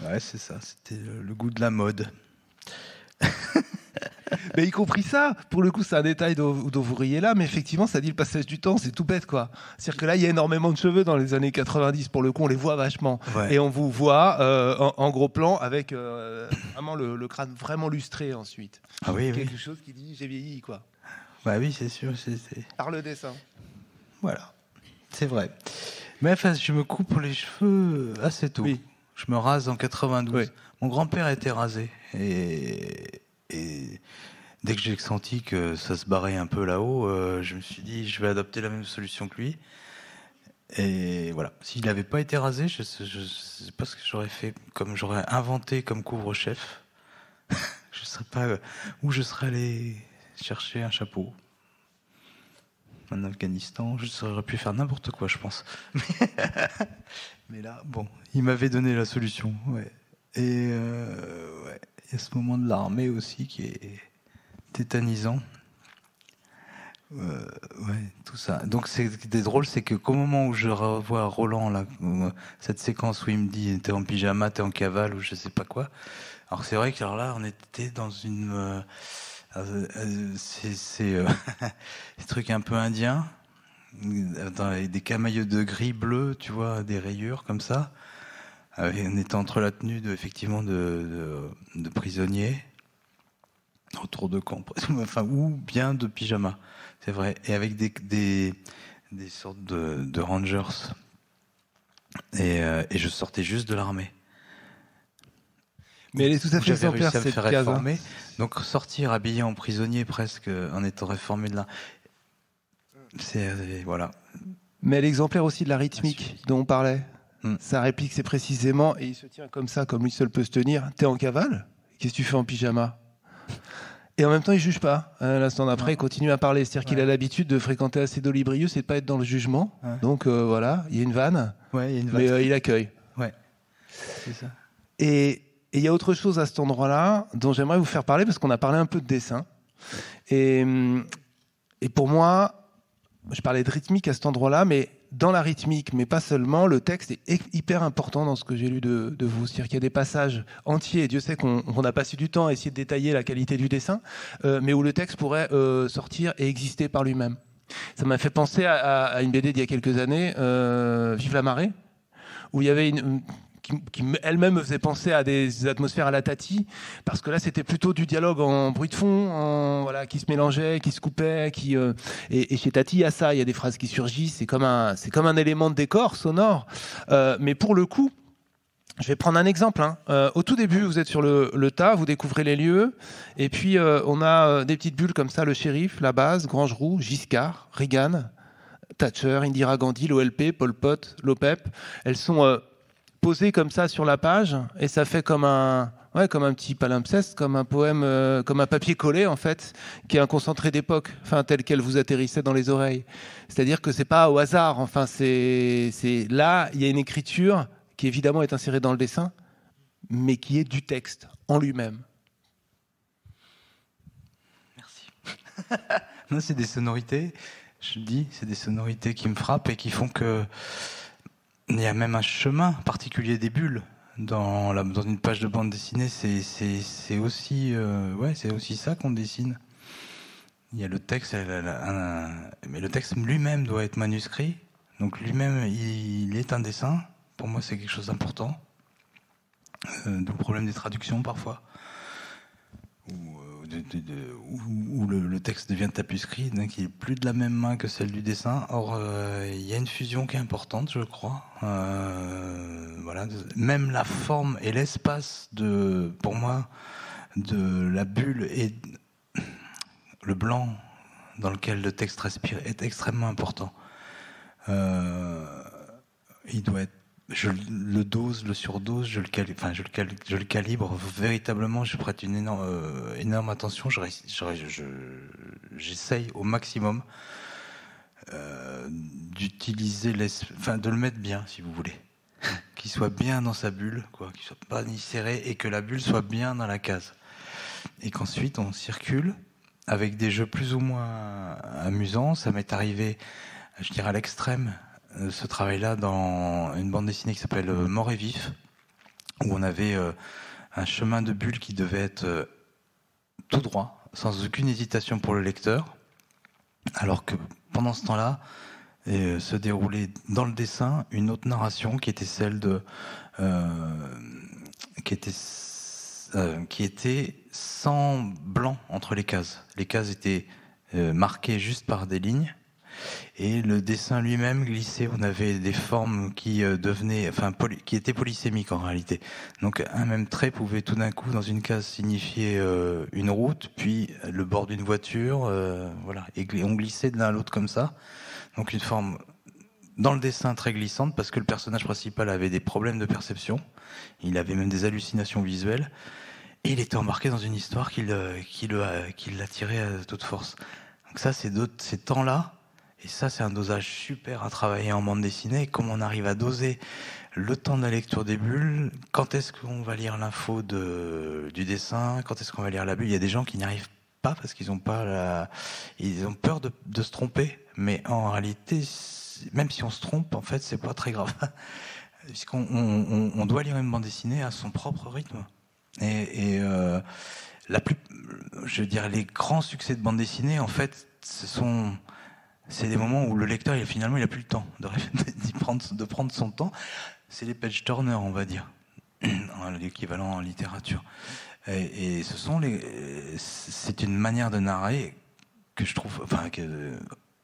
Ouais, c'est ça. C'était le goût de la mode. Mais y compris ça, pour le coup, c'est un détail dont vous riez là, mais effectivement, ça dit le passage du temps, c'est tout bête, quoi. C'est-à-dire que là, il y a énormément de cheveux dans les années 90, pour le coup, on les voit vachement. Ouais. Et on vous voit en gros plan avec vraiment le crâne vraiment lustré ensuite. Ah oui, quelque chose qui dit j'ai vieilli, quoi. Bah oui, c'est sûr. C'est... Par le dessin. Voilà, c'est vrai. Mais enfin, je me coupe les cheveux assez tôt. Oui. Je me rase en 92. Oui. Mon grand-père était rasé. Et dès que j'ai senti que ça se barrait un peu là-haut, je me suis dit, je vais adopter la même solution que lui. Et voilà. S'il n'avait pas été rasé, je sais pas ce que j'aurais fait, comme j'aurais inventé comme couvre-chef. Je serais pas où je serais allé chercher un chapeau. En Afghanistan, j'aurais pu faire n'importe quoi, je pense. Mais là, bon, il m'avait donné la solution. Ouais. Et ouais. Il y a ce moment de l'armée aussi qui est tétanisant. Ouais, tout ça. Donc, ce qui est drôle, c'est qu'au moment où je revois Roland, là, cette séquence où il me dit t'es en pyjama, t'es en cavale, ou je sais pas quoi. Alors, c'est vrai que alors là, on était dans une. C'est des trucs un peu indiens, des camailleux de gris bleu, tu vois, des rayures comme ça. On était entre la tenue effectivement de prisonniers autour de camp, enfin, ou bien de pyjama, c'est vrai, et avec des sortes de rangers. Et je sortais juste de l'armée. Mais elle est tout à fait exemplaire, cette case. Réformer. Donc sortir habillé en prisonnier presque en étant réformé de là, c'est voilà. Mais elle est exemplaire aussi de la rythmique dont on parlait. Sa réplique, c'est précisément, et il se tient comme ça, comme lui seul peut se tenir. T'es en cavale ? Qu'est-ce que tu fais en pyjama ? Et en même temps, il juge pas. L'instant d'après, il continue à parler. C'est-à-dire qu'il a l'habitude de fréquenter assez d'Olibrius et de pas être dans le jugement. Ouais. Donc voilà, il y a une vanne. Ouais, il y a une vanne. Mais il accueille. Ouais, c'est ça. Et il y a autre chose à cet endroit-là dont j'aimerais vous faire parler parce qu'on a parlé un peu de dessin. Et pour moi, je parlais de rythmique à cet endroit-là, mais dans la rythmique, mais pas seulement, le texte est hyper important dans ce que j'ai lu de vous. C'est-à-dire qu'il y a des passages entiers, et Dieu sait qu'on a passé du temps à essayer de détailler la qualité du dessin, mais où le texte pourrait sortir et exister par lui-même. Ça m'a fait penser à une BD d'il y a quelques années, Vive la marée, où il y avait qui elle-même me faisait penser à des atmosphères à la Tati, parce que là c'était plutôt du dialogue en bruit de fond, voilà, qui se mélangeait, qui se coupait, et chez Tati il y a ça, il y a des phrases qui surgissent, c'est comme un élément de décor sonore, mais pour le coup, je vais prendre un exemple. Au tout début, vous êtes sur le tas, vous découvrez les lieux, et puis on a des petites bulles comme ça, le shérif, la base, Grangeroux, Giscard, Reagan, Thatcher, Indira Gandhi, l'OLP, Pol Pot, l'OPEP, elles sont posé comme ça sur la page, et ça fait comme un petit palimpseste, comme un poème, comme un papier collé en fait, qui est un concentré d'époque, enfin tel qu'elle vous atterrissait dans les oreilles. C'est-à-dire que c'est pas au hasard, enfin c'est là il y a une écriture qui évidemment est insérée dans le dessin, mais qui est du texte en lui-même. Merci. Non, c'est des sonorités. Je dis, c'est des sonorités qui me frappent et qui font que il y a même un chemin particulier des bulles dans une page de bande dessinée. C'est aussi ça qu'on dessine. Il y a le texte, mais le texte lui-même doit être manuscrit. Donc lui-même, il est un dessin. Pour moi, c'est quelque chose d'important. D'où le problème des traductions parfois, ou où le texte devient tapuscrit, donc il n'est plus de la même main que celle du dessin. Or, il y a une fusion qui est importante, je crois. Voilà, même la forme et l'espace pour moi, de la bulle et le blanc dans lequel le texte respire est extrêmement important. Il doit être, je le dose, le surdose, je le calibre véritablement. Je prête une énorme attention. J'essaye au maximum d'utiliser, de le mettre bien, si vous voulez, qu'il soit bien dans sa bulle, quoi, qu'il soit pas ni serré et que la bulle soit bien dans la case. Et qu'ensuite on circule avec des jeux plus ou moins amusants. Ça m'est arrivé, je dirais à l'extrême, ce travail-là dans une bande dessinée qui s'appelle Mort et Vif, où on avait un chemin de bulle qui devait être tout droit, sans aucune hésitation pour le lecteur, alors que pendant ce temps-là, se déroulait dans le dessin une autre narration qui était celle qui était sans blanc entre les cases. Les cases étaient marquées juste par des lignes. Et le dessin lui-même glissait, on avait des formes qui qui étaient polysémiques en réalité. Donc un même trait pouvait tout d'un coup dans une case signifier une route, puis le bord d'une voiture, voilà. Et on glissait de l'un à l'autre comme ça. Donc une forme dans le dessin très glissante parce que le personnage principal avait des problèmes de perception. Il avait même des hallucinations visuelles. Et il était embarqué dans une histoire qui l'attirait à toute force. Donc ça, ces temps-là. Et ça, c'est un dosage super à travailler en bande dessinée. Comment on arrive à doser le temps de la lecture des bulles, quand est-ce qu'on va lire l'info du dessin, quand est-ce qu'on va lire la bulle. Il y a des gens qui n'y arrivent pas parce qu'ils ont peur de se tromper. Mais en réalité, même si on se trompe, en fait, c'est pas très grave. Puisqu'on doit lire une bande dessinée à son propre rythme. Et je veux dire, les grands succès de bande dessinée, en fait, c'est des moments où le lecteur, finalement, il n'a plus le temps de prendre son temps. C'est les page turners, on va dire, l'équivalent en littérature. Et c'est une manière de narrer que je trouve,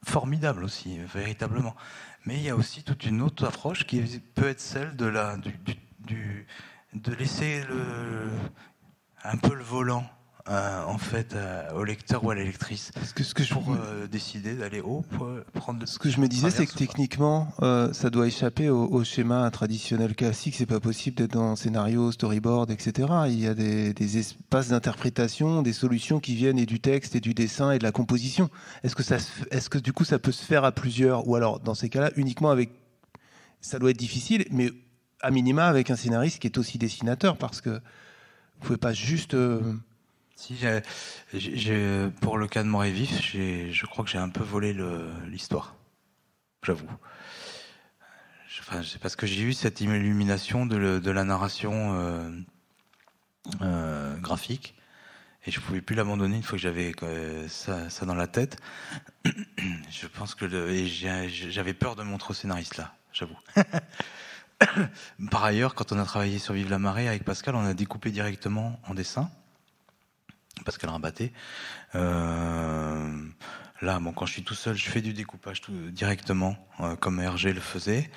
formidable aussi, véritablement. Mais il y a aussi toute une autre approche qui peut être celle de laisser un peu le volant. En fait, au lecteur ou à la lectrice. Décider d'aller haut, prendre. Ce que je me disais, c'est que techniquement, ça doit échapper au schéma traditionnel classique. C'est pas possible d'être dans scénario, storyboard, etc. Il y a des espaces d'interprétation, des solutions qui viennent et du texte et du dessin et de la composition. Est-ce que du coup, ça peut se faire à plusieurs, ou alors dans ces cas-là, uniquement avec. Ça doit être difficile, mais à minima avec un scénariste qui est aussi dessinateur, parce que vous pouvez pas juste. Si, pour le cas de Mort et Vif, je crois que j'ai un peu volé l'histoire, j'avoue. C'est parce que j'ai eu cette illumination de la narration graphique, et je pouvais plus l'abandonner une fois que j'avais ça dans la tête. Je pense que j'avais peur de montrer au scénariste là, j'avoue. Par ailleurs, quand on a travaillé sur Vive la marée avec Pascal, on a découpé directement en dessin. Pascal Rabaté. Là, quand je suis tout seul, je fais du découpage directement, comme Hergé le faisait.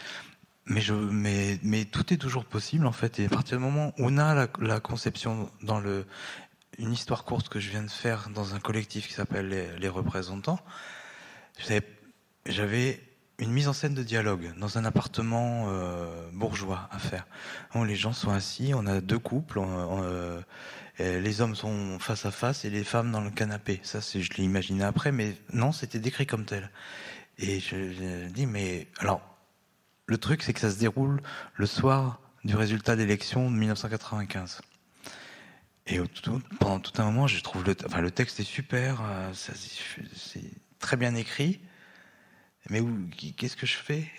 Mais tout est toujours possible, en fait. Et à partir du moment où on a la conception dans une histoire courte que je viens de faire dans un collectif qui s'appelle Les Représentants, j'avais une mise en scène de dialogue dans un appartement bourgeois à faire. Où les gens sont assis, on a deux couples, les hommes sont face à face et les femmes dans le canapé. Ça, je l'ai imaginé après, mais non, c'était décrit comme tel. Et je dis, mais alors, le truc, c'est que ça se déroule le soir du résultat d'élection de 1995. Et pendant tout un moment, je trouve le texte est super, c'est très bien écrit. Mais qu'est-ce que je fais?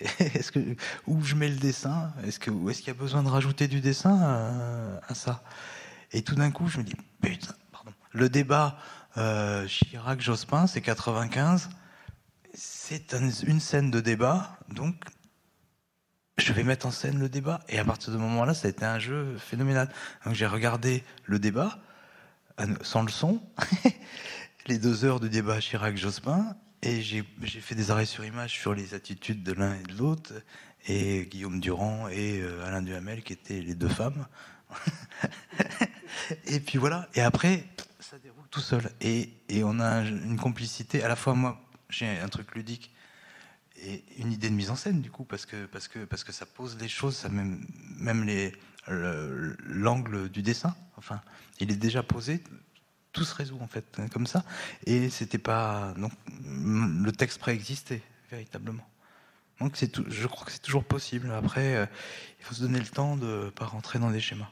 Où je mets le dessin? Est-ce qu'il y a besoin de rajouter du dessin à ça? Et tout d'un coup, je me dis, putain, pardon. Le débat Chirac-Jospin, c'est 95. C'est une scène de débat, donc je vais mettre en scène le débat. Et à partir de ce moment-là, ça a été un jeu phénoménal. Donc j'ai regardé le débat sans le son, les 2 heures de débat Chirac-Jospin, et j'ai fait des arrêts sur image sur les attitudes de l'un et de l'autre, et Guillaume Durand et Alain Duhamel, qui étaient les 2 femmes. Et puis voilà, et après, ça déroule tout seul. Et on a une complicité, à la fois moi, j'ai un truc ludique, et une idée de mise en scène, du coup, parce que ça pose les choses, ça même l'angle du dessin, enfin, il est déjà posé, tout se résout en fait, comme ça, et c'était pas, donc, le texte préexistait véritablement. Donc je crois que c'est toujours possible. Après, il faut se donner le temps de pas rentrer dans des schémas.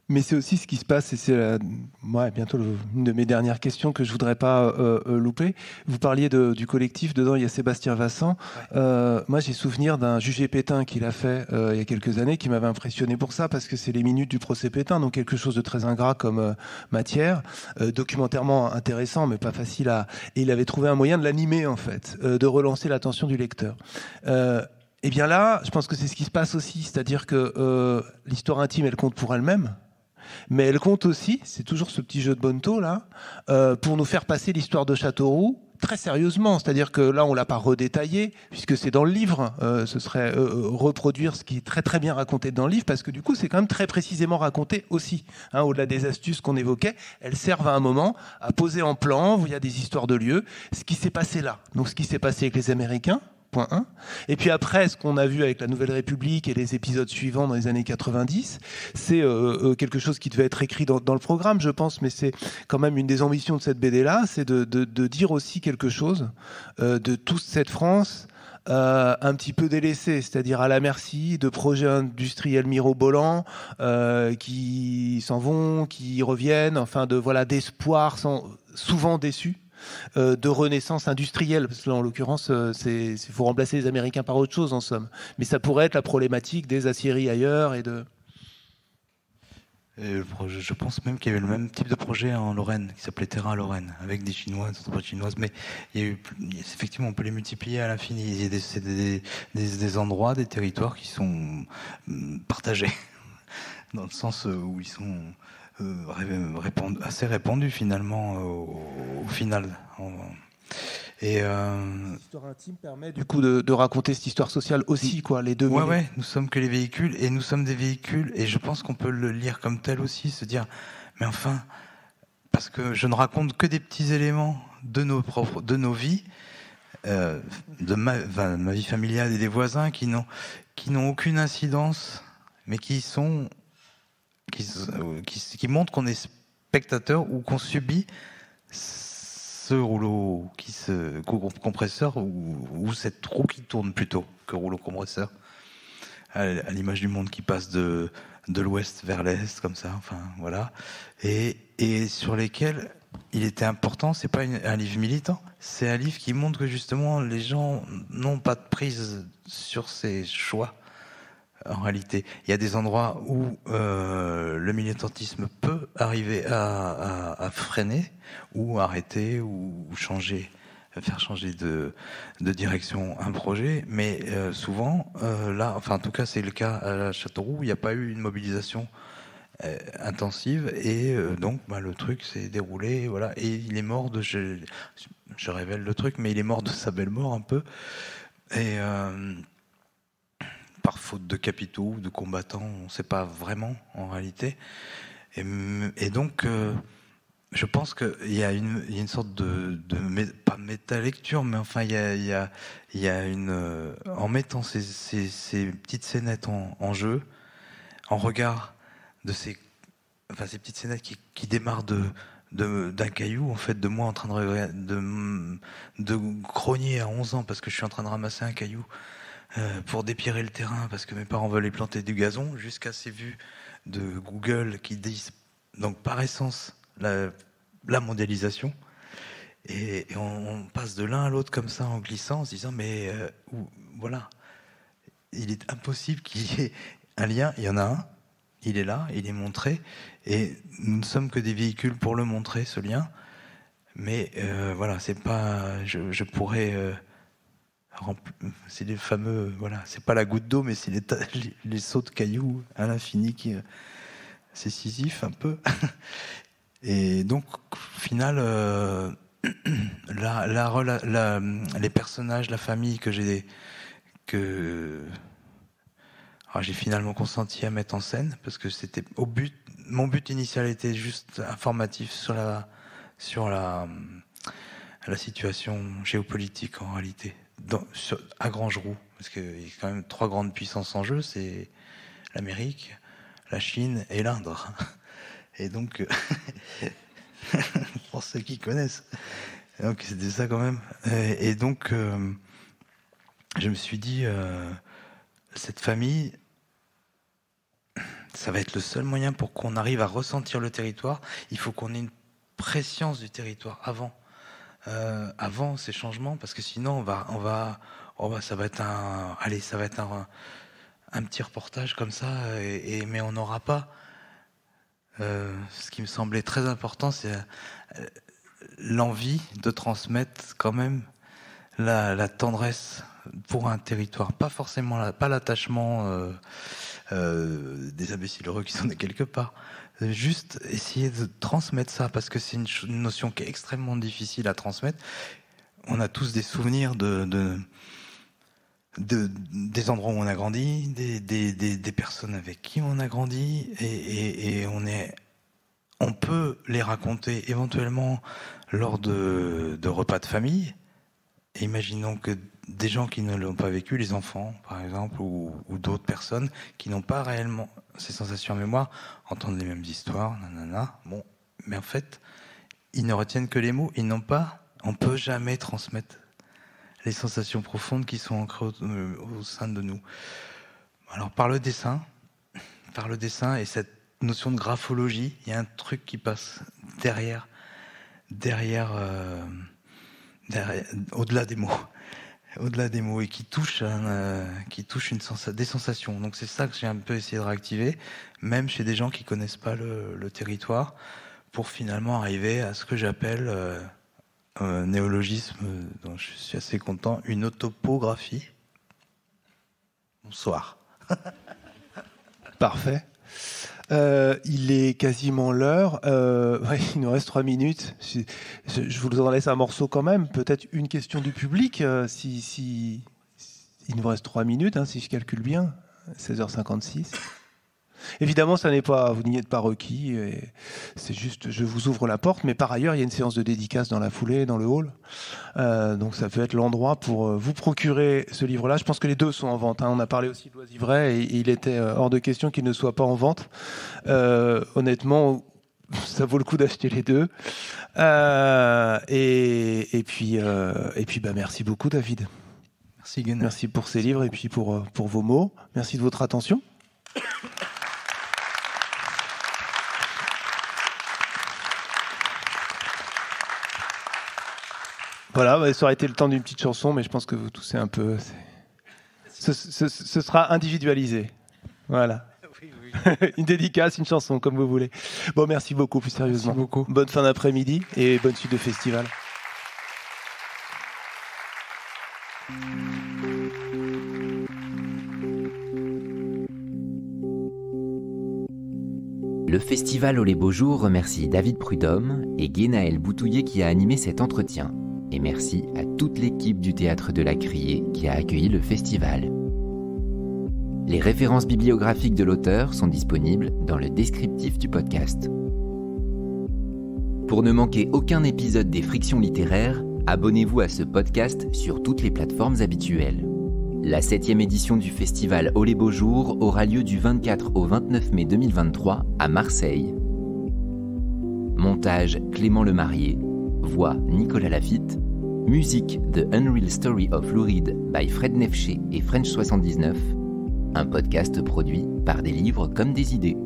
Mais c'est aussi ce qui se passe, et c'est bientôt une de mes dernières questions que je ne voudrais pas louper. Vous parliez du collectif, dedans il y a Sébastien Vincent. Ouais. Moi j'ai souvenir d'un Jugé Pétain qu'il a fait il y a quelques années, qui m'avait impressionné pour ça, parce que c'est les minutes du procès Pétain, donc quelque chose de très ingrat comme matière, documentairement intéressant, mais pas facile à... Et il avait trouvé un moyen de l'animer, en fait, de relancer l'attention du lecteur. Et bien là, je pense que c'est ce qui se passe aussi, c'est-à-dire que l'histoire intime, elle compte pour elle-même, mais elle compte aussi, c'est toujours ce petit jeu de bonneteau là, pour nous faire passer l'histoire de Châteauroux très sérieusement. C'est-à-dire que là, on l'a pas redétaillé, puisque c'est dans le livre. Ce serait reproduire ce qui est très très bien raconté dans le livre, parce que du coup, c'est quand même très précisément raconté aussi. Hein, au-delà des astuces qu'on évoquait, elles servent à un moment à poser en plan, où il y a des histoires de lieux, ce qui s'est passé là. Donc ce qui s'est passé avec les Américains, point 1. Et puis après, ce qu'on a vu avec la Nouvelle République et les épisodes suivants dans les années 90, c'est quelque chose qui devait être écrit dans le programme, je pense, mais c'est quand même une des ambitions de cette BD-là, c'est de dire aussi quelque chose de toute cette France un petit peu délaissée, c'est-à-dire à la merci de projets industriels mirobolants qui s'en vont, qui reviennent, enfin d'espoir souvent déçus. De renaissance industrielle, parce que là, en l'occurrence, il faut remplacer les Américains par autre chose, en somme. Mais ça pourrait être la problématique des aciéries ailleurs et de... Je pense même qu'il y avait le même type de projet en Lorraine, qui s'appelait Terrain Lorraine, avec des Chinois, des entreprises chinoises, mais effectivement, on peut les multiplier à l'infini. Il y a des endroits, des territoires qui sont partagés, dans le sens où ils sont... assez répandu finalement au final. Et l'histoire intime permet du coup de raconter cette histoire sociale aussi, quoi, les deux. Ouais, nous sommes que les véhicules, et nous sommes des véhicules, et je pense qu'on peut le lire comme tel aussi, se dire, mais enfin, parce que je ne raconte que des petits éléments de nos vies, de ma vie familiale et des voisins qui n'ont aucune incidence, mais qui montre qu'on est spectateur ou qu'on subit ce rouleau compresseur ou cette roue qui tourne plutôt que rouleau compresseur, à l'image du monde qui passe de l'ouest vers l'est comme ça, enfin voilà, et sur lesquels il était important. C'est pas un livre militant, c'est un livre qui montre que justement les gens n'ont pas de prise sur ces choix. En réalité, il y a des endroits où le militantisme peut arriver à freiner ou arrêter ou faire changer de direction un projet. Mais souvent, là, enfin en tout cas c'est le cas à Châteauroux, il n'y a pas eu une mobilisation intensive et donc le truc s'est déroulé, voilà. Et il est mort je révèle le truc, mais il est mort de sa belle mort un peu. Et par faute de capitaux ou de combattants, on ne sait pas vraiment en réalité. Et donc, je pense qu'il y a une sorte pas méta-lecture, mais enfin, il y a une... en mettant ces petites scénettes en jeu, en regard de ces petites scénettes qui démarrent d'un caillou, en fait, de moi en train de grogner à 11 ans parce que je suis en train de ramasser un caillou pour dépierrer le terrain parce que mes parents veulent y planter du gazon, jusqu'à ces vues de Google qui disent donc par essence la mondialisation, et on passe de l'un à l'autre comme ça en glissant, en se disant mais voilà, il est impossible qu'il y ait un lien. Il y en a un, il est là, il est montré, et nous ne sommes que des véhicules pour le montrer, ce lien. Mais voilà, c'est pas, je pourrais c'est les fameux, voilà, c'est pas la goutte d'eau, mais c'est les sauts de cailloux à l'infini c'est Sisyphe un peu. Et donc, au final, les personnages, la famille que j'ai finalement consenti à mettre en scène, parce que c'était mon but initial était juste informatif sur la situation géopolitique en réalité, à Grangeroux, parce qu'il y a quand même 3 grandes puissances en jeu, c'est l'Amérique, la Chine et l'Inde. Et donc, pour ceux qui connaissent, donc c'était ça quand même. Et donc, je me suis dit, cette famille, ça va être le seul moyen pour qu'on arrive à ressentir le territoire. Il faut qu'on ait une préscience du territoire avant ces changements, parce que sinon ça va être un petit reportage comme ça, mais on n'aura pas. Ce qui me semblait très important, c'est l'envie de transmettre quand même la tendresse pour un territoire, pas forcément pas l'attachement des imbéciles heureux qui sont nés quelque part. Juste essayer de transmettre ça, parce que c'est une notion qui est extrêmement difficile à transmettre. On a tous des souvenirs des endroits où on a grandi, des personnes avec qui on a grandi, et on peut les raconter éventuellement lors de repas de famille. Et imaginons que des gens qui ne l'ont pas vécu, les enfants par exemple, ou d'autres personnes qui n'ont pas réellement ces sensations en mémoire, entendent les mêmes histoires, nanana. Bon, mais en fait, ils ne retiennent que les mots. On peut jamais transmettre les sensations profondes qui sont ancrées au sein de nous. Alors par le dessin et cette notion de graphologie, il y a un truc qui passe derrière, au-delà des mots, et qui touche des sensations. Donc c'est ça que j'ai un peu essayé de réactiver, même chez des gens qui connaissent pas le territoire, pour finalement arriver à ce que j'appelle un néologisme dont je suis assez content, une autopographie. Bonsoir. Parfait. Il est quasiment l'heure. Il nous reste 3 minutes. Je vous en laisse un morceau quand même. Peut-être une question du public. Il nous reste 3 minutes, si je calcule bien. 16h56. Évidemment, ça n'est pas, vous n'y êtes pas requis. C'est juste, je vous ouvre la porte. Mais par ailleurs, il y a une séance de dédicace dans la foulée, dans le hall. Donc ça peut être l'endroit pour vous procurer ce livre-là. Je pense que les deux sont en vente. On a parlé aussi de l'Oisivray et il était hors de question qu'il ne soit pas en vente. Honnêtement, ça vaut le coup d'acheter les deux. Et puis, merci beaucoup, David. Merci, Guéna. Merci pour ces livres et puis pour vos mots. Merci de votre attention. Voilà, ça aurait été le temps d'une petite chanson, mais je pense que vous toussez un peu. Ce sera individualisé. Voilà. Oui. Une dédicace, une chanson, comme vous voulez. Bon, merci beaucoup, plus sérieusement. Merci beaucoup. Bonne fin d'après-midi et bonne suite de festival. Le festival Au les Beaux Jours remercie David Prudhomme et Guénaël Boutouillet qui a animé cet entretien. Et merci à toute l'équipe du Théâtre de la Criée qui a accueilli le festival. Les références bibliographiques de l'auteur sont disponibles dans le descriptif du podcast. Pour ne manquer aucun épisode des Frictions littéraires, abonnez-vous à ce podcast sur toutes les plateformes habituelles. La 7e édition du festival Au les Beaux Jours aura lieu du 24 au 29 mai 2023 à Marseille. Montage Clément Lemarié. Voix Nicolas Lafitte. Musique The Unreal Story of Lou Reed by Fred Nefché et French 79. Un podcast produit par Des livres comme des idées.